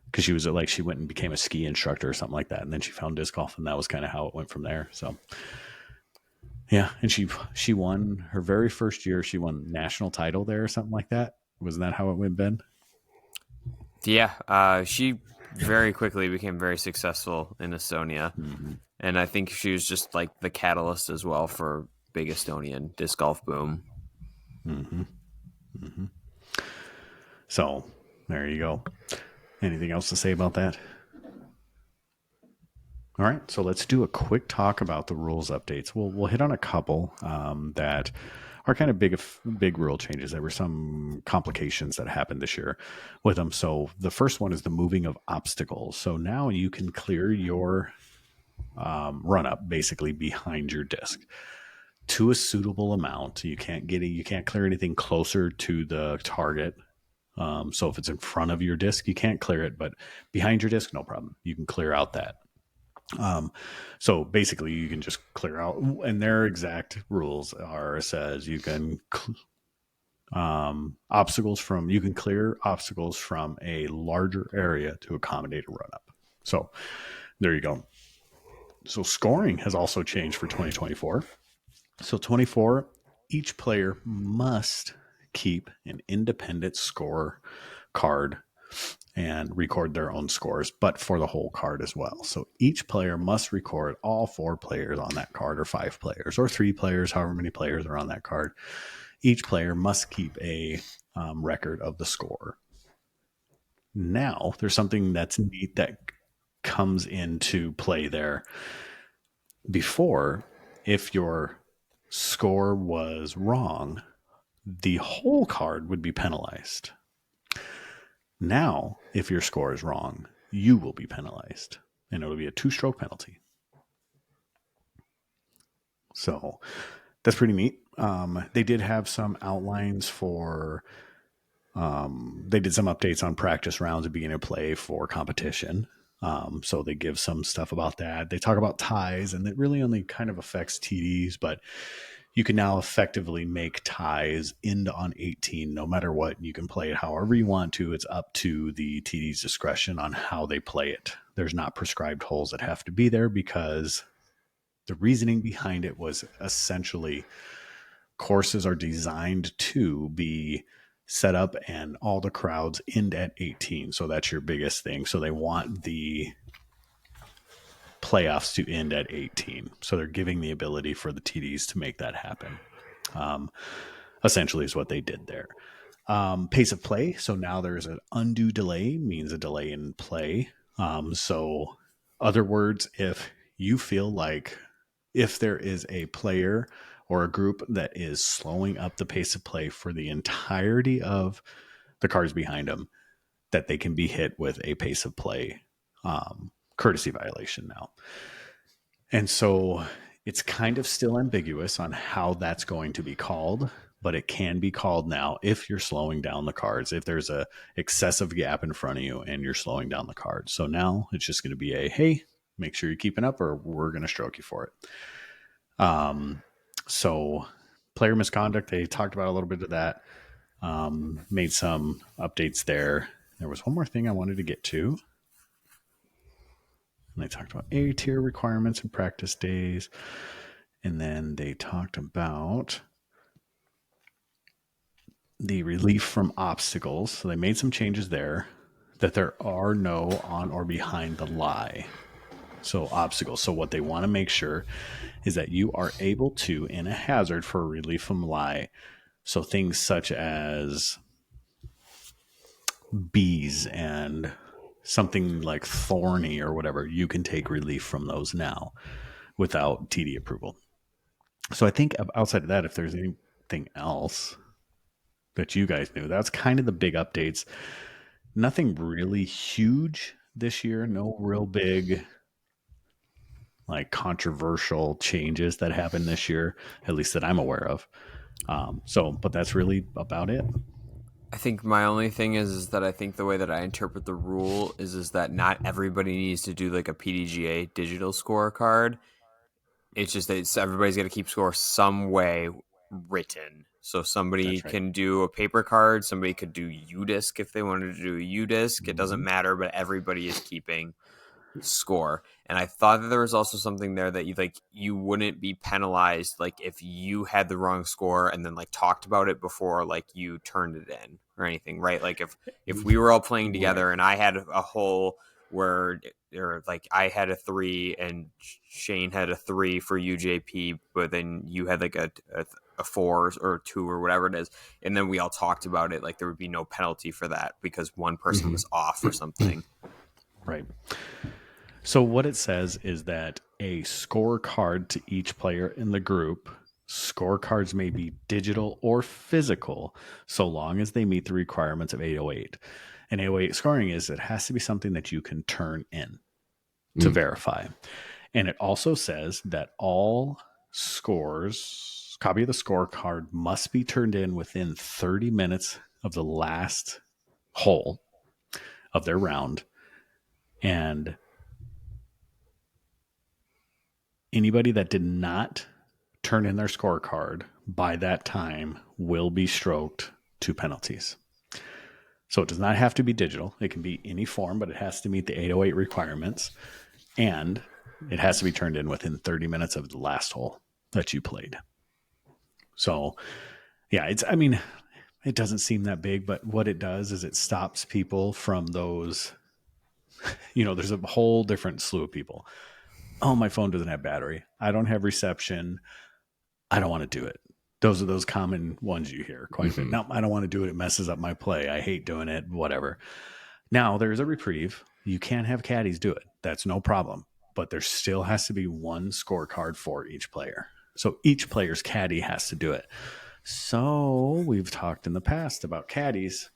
because she was she went and became a ski instructor or something like that, and then she found disc golf, and that was kind of how it went from there. So Yeah, and she won her very first year. She won national title there or something like that. Wasn't that how it went, Ben? Yeah, she very quickly became very successful in Estonia, Mm-hmm. and I think she was just like the catalyst as well for big Estonian disc golf boom. Mm-hmm. Mm-hmm. So there you go. Anything else to say about that? All right, so let's do a quick talk about the rules updates. We'll hit on a couple that are kind of big rule changes. There were some complications that happened this year with them. So the first one is the moving of obstacles. So now you can clear your run up basically behind your disc to a suitable amount. You can't clear anything closer to the target. So if it's in front of your disc, you can't clear it, but behind your disc, no problem. You can clear out that. So basically, you can just clear out, and their exact rules are says you can you can clear obstacles from a larger area to accommodate a run up. So there you go. So scoring has also changed for 2024. So 24, each player must keep an independent score card and record their own scores, but for the whole card as well. So each player must record all 4 players on that card, or 5 players, or 3 players, however many players are on that card. Each player must keep a record of the score. Now, there's something that's neat that comes into play there. Before, if your score was wrong, the whole card would be penalized. Now, if your score is wrong, you will be penalized, and it'll be a 2-stroke penalty. So that's pretty neat. They did have some outlines for. They did some updates on practice rounds at beginning of play for competition. So they give some stuff about that. They talk about ties, and it really only kind of affects TDs, but you can now effectively make ties into on 18 no matter what. You can play it however you want to. It's up to the TD's discretion on how they play it. There's not prescribed holes that have to be there, because the reasoning behind it was essentially courses are designed to be set up and all the crowds end at 18. So that's your biggest thing. So they want the playoffs to end at 18. So they're giving the ability for the TDs to make that happen. Essentially is what they did there. Pace of play. So now there's an undue delay, means a delay in play. So other words, if you feel like if there is a player or a group that is slowing up the pace of play for the entirety of the cards behind them, that they can be hit with a pace of play courtesy violation now. And so it's kind of still ambiguous on how that's going to be called, but it can be called now if you're slowing down the cards, if there's a excessive gap in front of you and you're slowing down the cards. So now it's just going to be a, hey, make sure you're keeping up or we're going to stroke you for it. So player misconduct, they talked about a little bit of that, made some updates there. There was one more thing I wanted to get to. And they talked about A tier requirements and practice days. And then they talked about the relief from obstacles. So they made some changes there, that there are no on or behind the lie. So obstacles. So what they want to make sure is that you are able to, in a hazard for relief from lie. So things such as bees and something like thorny or whatever, you can take relief from those now without TD approval. So I think outside of that, if there's anything else that you guys knew, that's kind of the big updates. Nothing really huge this year. No real big, like, controversial changes that happened this year, at least that I'm aware of. But that's really about it. I think my only thing is that I think the way that I interpret the rule is that not everybody needs to do like a PDGA digital scorecard. It's just that everybody's got to keep score some way written. So somebody can do a paper card. Somebody could do UDisc if they wanted to do a UDisc. It doesn't matter, but everybody is keeping score. And I thought that there was also something there that you wouldn't be penalized like if you had the wrong score and then like talked about it before like you turned it in or anything, right? Like if we were all playing together and I had a hole where or like I had a 3 and Shane had a 3 for UJP, but then you had like a 4 or 2 or whatever it is, and then we all talked about it, like there would be no penalty for that because one person was off or something. Right. So what it says is that a scorecard to each player in the group. Scorecards may be digital or physical, so long as they meet the requirements of 808. And 808 scoring is it has to be something that you can turn in to verify. And it also says that all scores, copy of the scorecard must be turned in within 30 minutes of the last hole of their round. And anybody that did not turn in their scorecard by that time will be stroked 2 penalties. So it does not have to be digital. It can be any form, but it has to meet the 808 requirements. And it has to be turned in within 30 minutes of the last hole that you played. So, yeah, it doesn't seem that big, but what it does is it stops people from those, there's a whole different slew of people. Oh, my phone doesn't have battery. I don't have reception. I don't want to do it. Those are those common ones you hear quite a bit. No, I don't want to do it. It messes up my play. I hate doing it, whatever. Now, there's a reprieve. You can have caddies do it. That's no problem. But there still has to be one scorecard for each player. So each player's caddy has to do it. So we've talked in the past about caddies.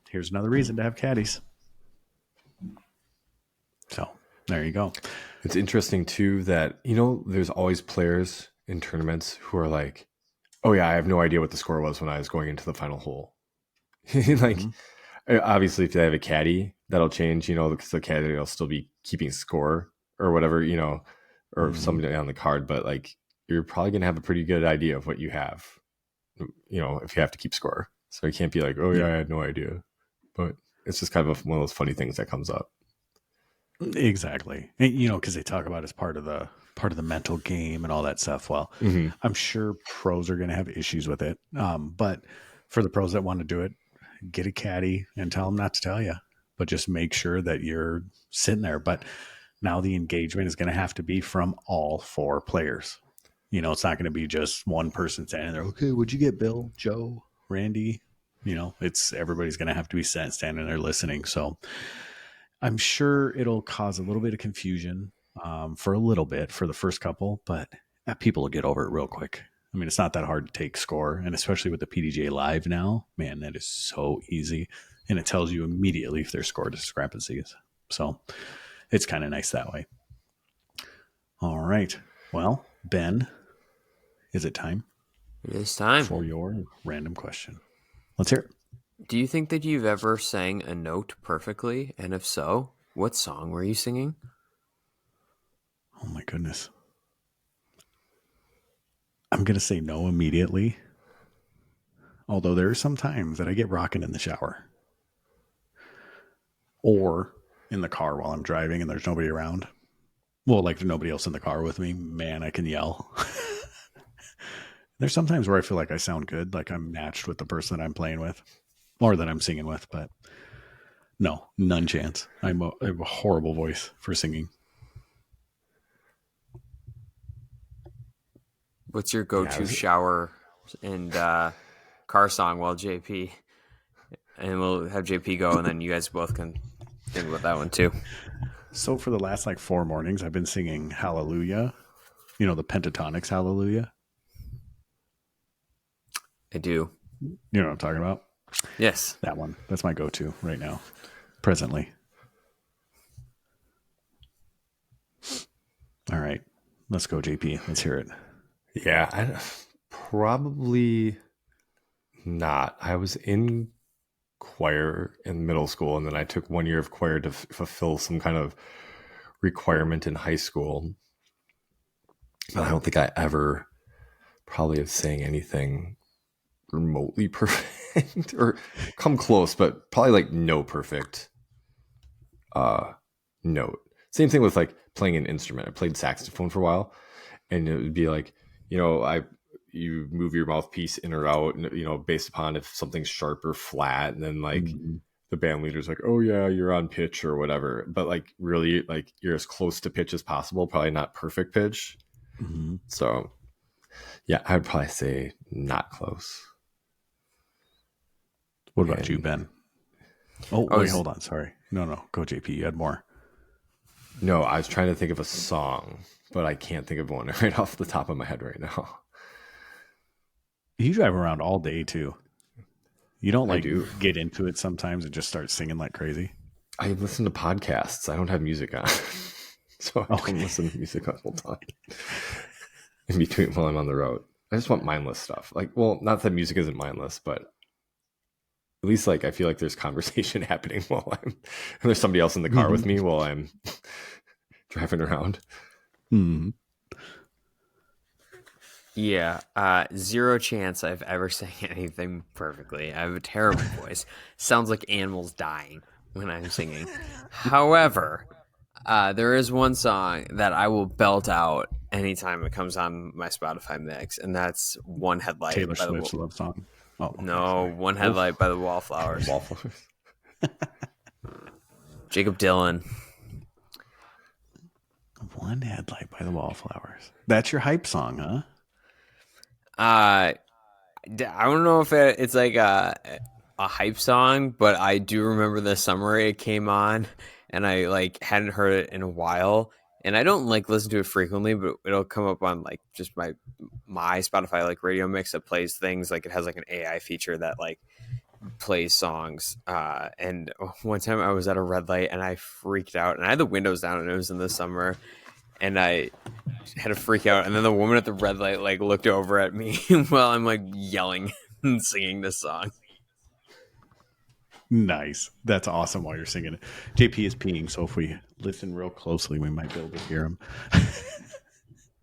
Here's another reason to have caddies. So there you go. It's interesting, too, that, there's always players in tournaments who are like, oh, yeah, I have no idea what the score was when I was going into the final hole. Obviously, if they have a caddy, that'll change, because the caddy will still be keeping score or whatever, or somebody on the card. But, like, you're probably going to have a pretty good idea of what you have, if you have to keep score. So you can't be like, oh, yeah, I had no idea. But it's just kind of one of those funny things that comes up. Exactly. Because they talk about it as part of the mental game and all that stuff. Well, I'm sure pros are going to have issues with it. But for the pros that want to do it, get a caddy and tell them not to tell you, but just make sure that you're sitting there. But now the engagement is going to have to be from all 4 players. It's not going to be just one person standing there. Okay, what'd you get, Bill, Joe, Randy? Everybody's going to have to be standing there listening. So I'm sure it'll cause a little bit of confusion for a little bit for the first couple, but people will get over it real quick. I mean, it's not that hard to take score, and especially with the PDGA Live now, man, that is so easy, and it tells you immediately if there's score discrepancies. So it's kind of nice that way. All right. Well, Ben, is it time? It is time for your random question. Let's hear it. Do you think that you've ever sang a note perfectly? And if so, what song were you singing? Oh my goodness. I'm going to say no immediately. Although there are some times that I get rocking in the shower. Or in the car while I'm driving and there's nobody around. Well, like there's nobody else in the car with me. Man, I can yell. There's sometimes where I feel like I sound good. Like I'm matched with the person that I'm playing with. Or that I'm singing with. But no, none chance. I have a horrible voice for singing. What's your go-to shower and car song while JP? And we'll have JP go, and then you guys both can think about that one too. So for the last 4 mornings, I've been singing Hallelujah. The Pentatonics Hallelujah. I do. You know what I'm talking about? Yes. That one. That's my go-to right now, presently. All right. Let's go, JP. Let's hear it. Yeah, probably not. I was in choir in middle school, and then I took 1 year of choir to fulfill some kind of requirement in high school. But I don't think I ever probably have sang anything remotely perfect or come close, but probably no perfect note. Same thing with like playing an instrument. I played saxophone for a while, and it would be like, you move your mouthpiece in or out, based upon if something's sharp or flat, and then like the band leader's like, oh yeah, you're on pitch or whatever. But like really, like you're as close to pitch as possible, probably not perfect pitch. So yeah, I'd probably say not close. What about you, Ben? Oh, wait, hold on. Sorry. No. Go, JP. You had more. No, I was trying to think of a song, but I can't think of one right off the top of my head right now. You drive around all day, too. You don't get into it sometimes and just start singing like crazy? I listen to podcasts. I don't have music on. So I don't listen to music the whole time. In between while I'm on the road. I just want mindless stuff. Like, well, not that music isn't mindless, but at least like I feel like there's conversation happening while and there's somebody else in the car with me while I'm driving around. Yeah, zero chance I've ever sang anything perfectly. I have a terrible voice. Sounds like animals dying when I'm singing. However, there is one song that I will belt out anytime it comes on my Spotify mix, and that's One Headlight. Taylor Swift's love song. Oh, no, One Headlight by the Wallflowers. Jacob Dylan. One Headlight by the Wallflowers. That's your hype song, huh? I don't know if it's like a hype song, but I do remember the summer it came on, and I like hadn't heard it in a while. And I don't like listen to it frequently, but it'll come up on like just my Spotify like radio mix that plays things. Like it has like an AI feature that like plays songs. And one time I was at a red light and I freaked out, and I had the windows down, and it was in the summer, and I had to freak out. And then the woman at the red light like looked over at me while I'm like yelling and singing this song. Nice. That's awesome while you're singing it. JP is peeing, so if we listen real closely, we might be able to hear him.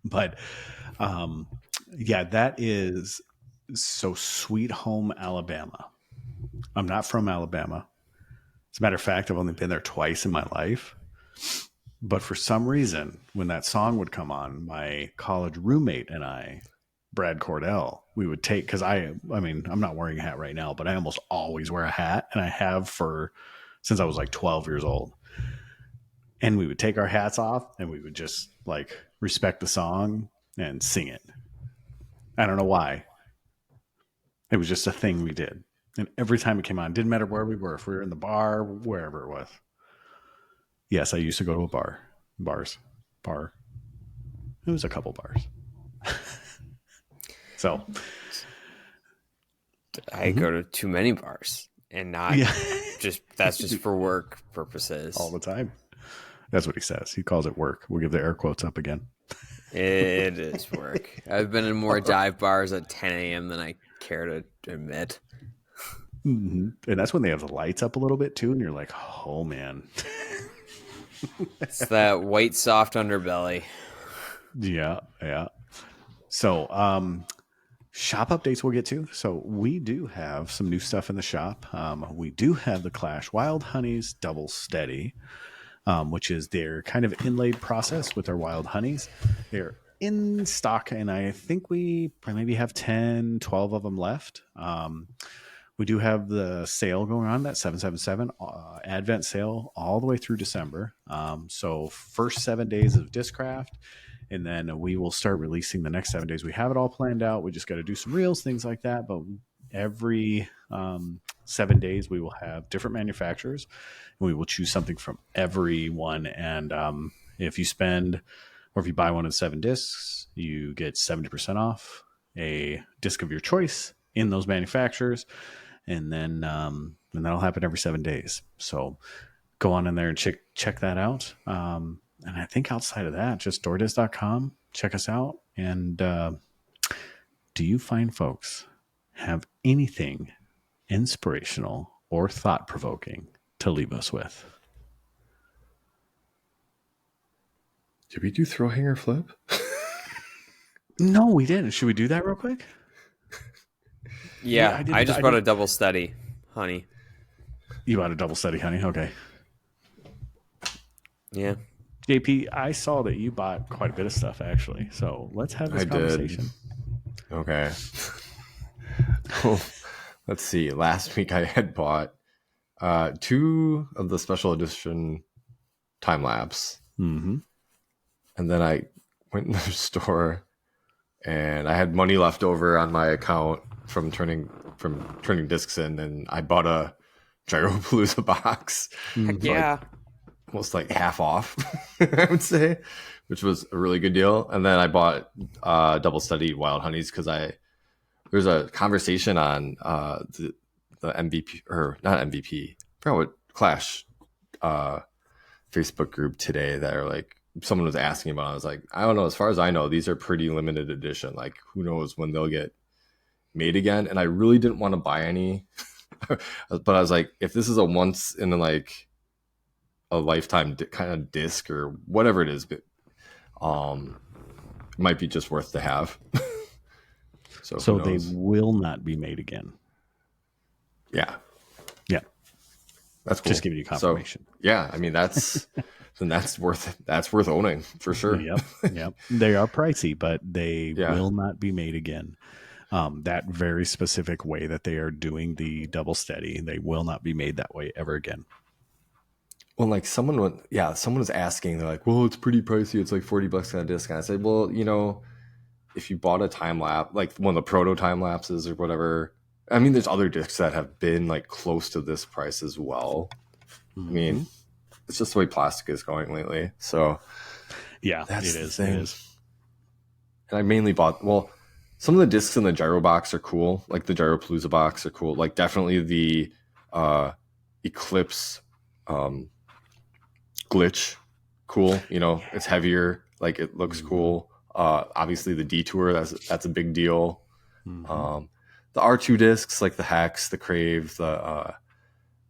But yeah, that is so Sweet Home Alabama. I'm not from Alabama. As a matter of fact, I've only been there twice in my life. But for some reason, when that song would come on, my college roommate and I, Brad Cordell, we would take, because I mean, I'm not wearing a hat right now, but I almost always wear a hat, and I have since I was like 12 years old. And we would take our hats off, and we would just like respect the song and sing it. I don't know why. It was just a thing we did. And every time it came on, didn't matter where we were, if we were in the bar, wherever it was. Yes, I used to go to a bar. It was a couple bars. So I go to too many bars, and not that's just for work purposes all the time. That's what he says. He calls it work. We'll give the air quotes up again. It is work. I've been in more dive bars at 10 a.m. than I care to admit. And that's when they have the lights up a little bit too, and you're like, oh man. It's that white soft underbelly. Yeah. So shop updates we'll get to. So we do have some new stuff in the shop. We do have the Clash Wild Honeys Double Steady, which is their kind of inlaid process with our wild honeys. They're in stock, and I think we maybe have 10, 12 of them left. We do have the sale going on, that 777 Advent sale all the way through December. So first 7 days of Discraft, and then we will start releasing the next 7 days. We have it all planned out. We just got to do some reels, things like that. But every 7 days, we will have different manufacturers, and we will choose something from every one. And if you spend, or if you buy one of the 7 discs, you get 70% off a disc of your choice in those manufacturers. And then that'll happen every 7 days. So go on in there and check that out. And I think outside of that, just doordisc.com, check us out. And do you find folks have anything inspirational or thought-provoking to leave us with? Did we do throw hanger flip? No, we didn't. Should we do that real quick? Yeah, I just bought a double steady, honey. You bought a double steady, honey? Okay. Yeah. JP, I saw that you bought quite a bit of stuff actually. So let's have this conversation. Did. Okay. Let's see. Last week I had bought 2 of the special edition time lapse. Mm-hmm. And then I went in the store and I had money left over on my account from turning discs in, and I bought a Gyropalooza box. Heck yeah. Almost like half off, I would say, which was a really good deal. And then I bought double studied wild honeys because there's a conversation on the MVP, or not MVP, I forgot what Clash Facebook group today that are like, someone was asking about it. I was like, I don't know. As far as I know, these are pretty limited edition. Like, who knows when they'll get made again? And I really didn't want to buy any, but I was like, if this is a once in like a lifetime kind of disc or whatever it is, but it might be just worth to have. So they will not be made again. Yeah. That's cool. Just giving you confirmation. So, yeah, I mean that's worth owning for sure. Yep. They are pricey, but they will not be made again. That very specific way that they are doing the double steady, they will not be made that way ever again. Well, like someone was asking, they're like, well, it's pretty pricey. It's like $40 on a disc. And I said, well, if you bought a time lapse, like one of the proto time lapses or whatever, I mean, there's other discs that have been like close to this price as well. Mm-hmm. I mean, it's just the way plastic is going lately. So yeah, that's it is. And I mainly bought, some of the discs in the Gyro box are cool. Like the Gyropalooza box are cool. Like definitely the Eclipse glitch, cool. It's heavier. Like it looks cool. Obviously the Detour, that's a big deal. Mm-hmm. The R2 discs, like the Hex, the Crave, the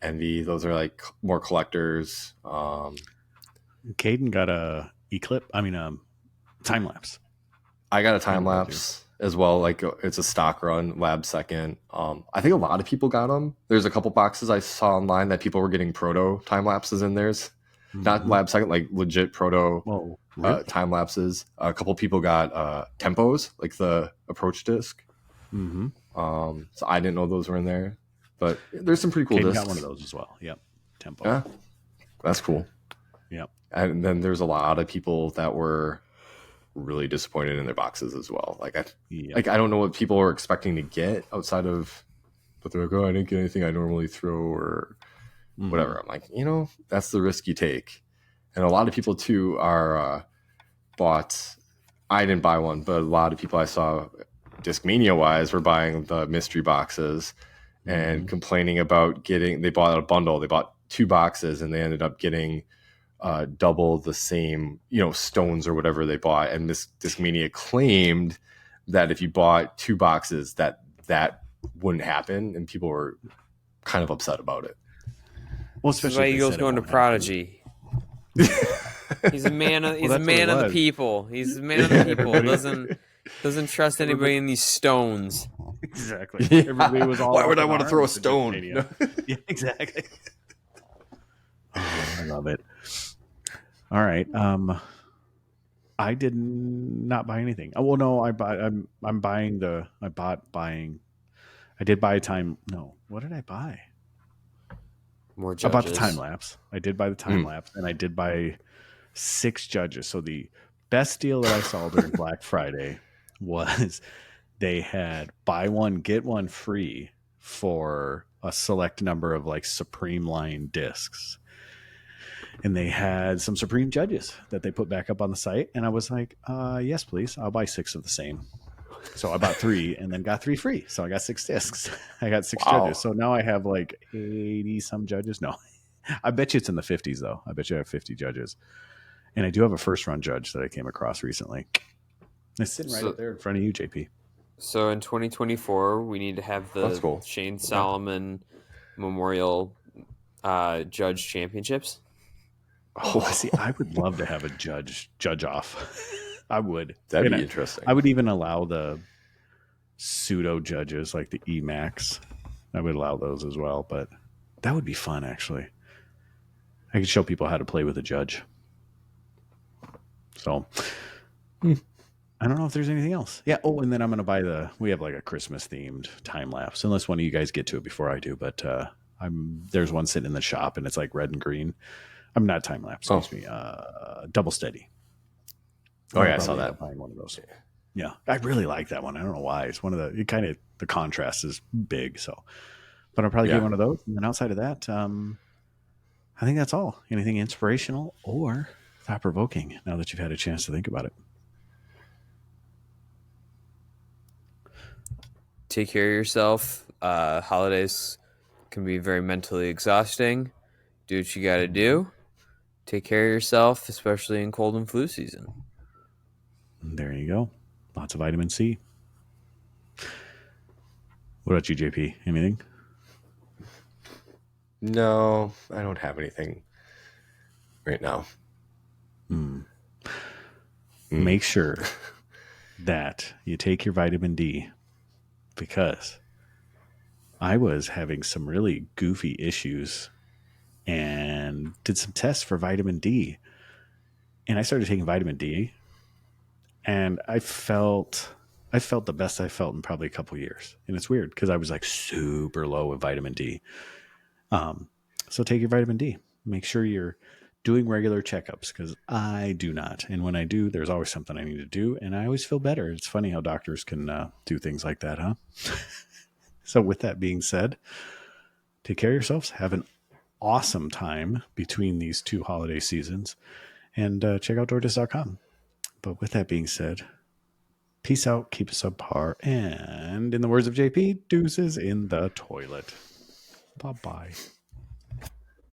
Envy, those are like more collectors. Caden got a time lapse. I got a time lapse as well. Like it's a stock run, lab second. I think a lot of people got them. There's a couple boxes I saw online that people were getting proto time lapses in theirs. Mm-hmm. Not lab second, like legit proto time lapses. A couple people got tempos, like the approach disc. Mm-hmm. So I didn't know those were in there, but there's some pretty cool discs. Got one of those as well. Yep. Tempo. Yeah, that's cool. Yep. And then there's a lot of people that were really disappointed in their boxes as well. Like I don't know what people were expecting to get outside of, but they're like, oh, I didn't get anything I normally throw or whatever. I'm like, that's the risk you take. And a lot of people too are bought. I didn't buy one, but a lot of people I saw Discmania wise were buying the mystery boxes and complaining about they bought a bundle. They bought 2 boxes and they ended up getting double the same, stones or whatever they bought. And Discmania claimed that if you bought 2 boxes, that wouldn't happen, and people were kind of upset about it. Well, especially why Eagles going to Prodigy. He's a man of the people. He's a man of the people. Doesn't trust anybody in these stones. Exactly. Everybody was all. Why would I want to throw a stone? Yeah, exactly. Oh, I love it. All right. I did not buy anything. Oh, well, no, I did buy a time. No, what did I buy? More judges. I bought the time lapse. I did buy the time lapse, and I did buy 6 judges. So the best deal that I saw during Black Friday was they had buy one, get one free for a select number of like Supreme line discs. And they had some Supreme judges that they put back up on the site. And I was like, yes, please. I'll buy 6 of the same. So I bought 3 and then got 3 free. So I got 6 discs. I got 6 judges. So now I have like 80 some judges. No, I bet you it's in the 50s though. I bet you I have 50 judges. And I do have a first run judge that I came across recently. It's sitting right up there in front of you, JP. So in 2024, we need to have the Shane Solomon Memorial Judge Championships. Oh, see, I would love to have a judge off. I would. That'd be interesting. I would even allow the pseudo judges like the EMAX. I would allow those as well, but that would be fun, actually. I could show people how to play with a judge. So I don't know if there's anything else. Yeah. Oh, and then I'm going to buy we have like a Christmas themed time lapse, unless one of you guys get to it before I do. But there's one sitting in the shop and it's like red and green. I'm not time lapse, excuse me. Double steady. Oh yeah, I saw that. Buying one of those. Yeah, I really like that one. I don't know why. It's one of the contrast is big. So, but I'll probably get one of those. And then outside of that, I think that's all. Anything inspirational or thought provoking? Now that you've had a chance to think about it. Take care of yourself. Holidays can be very mentally exhausting. Do what you got to do. Take care of yourself, especially in cold and flu season. There you go. Lots of vitamin C. What about you, JP? Anything? No, I don't have anything right now. Make sure that you take your vitamin D, because I was having some really goofy issues and did some tests for vitamin D. And I started taking vitamin D, and I felt the best I felt in probably a couple years. And it's weird because I was like super low with vitamin D. So take your vitamin D. Make sure you're doing regular checkups, because I do not. And when I do, there's always something I need to do, and I always feel better. It's funny how doctors can do things like that, huh? So with that being said, take care of yourselves. Have an awesome time between these two holiday seasons, and check out DoorDish.com. But with that being said, peace out, keep it subpar, and in the words of JP, deuces in the toilet. Bye-bye.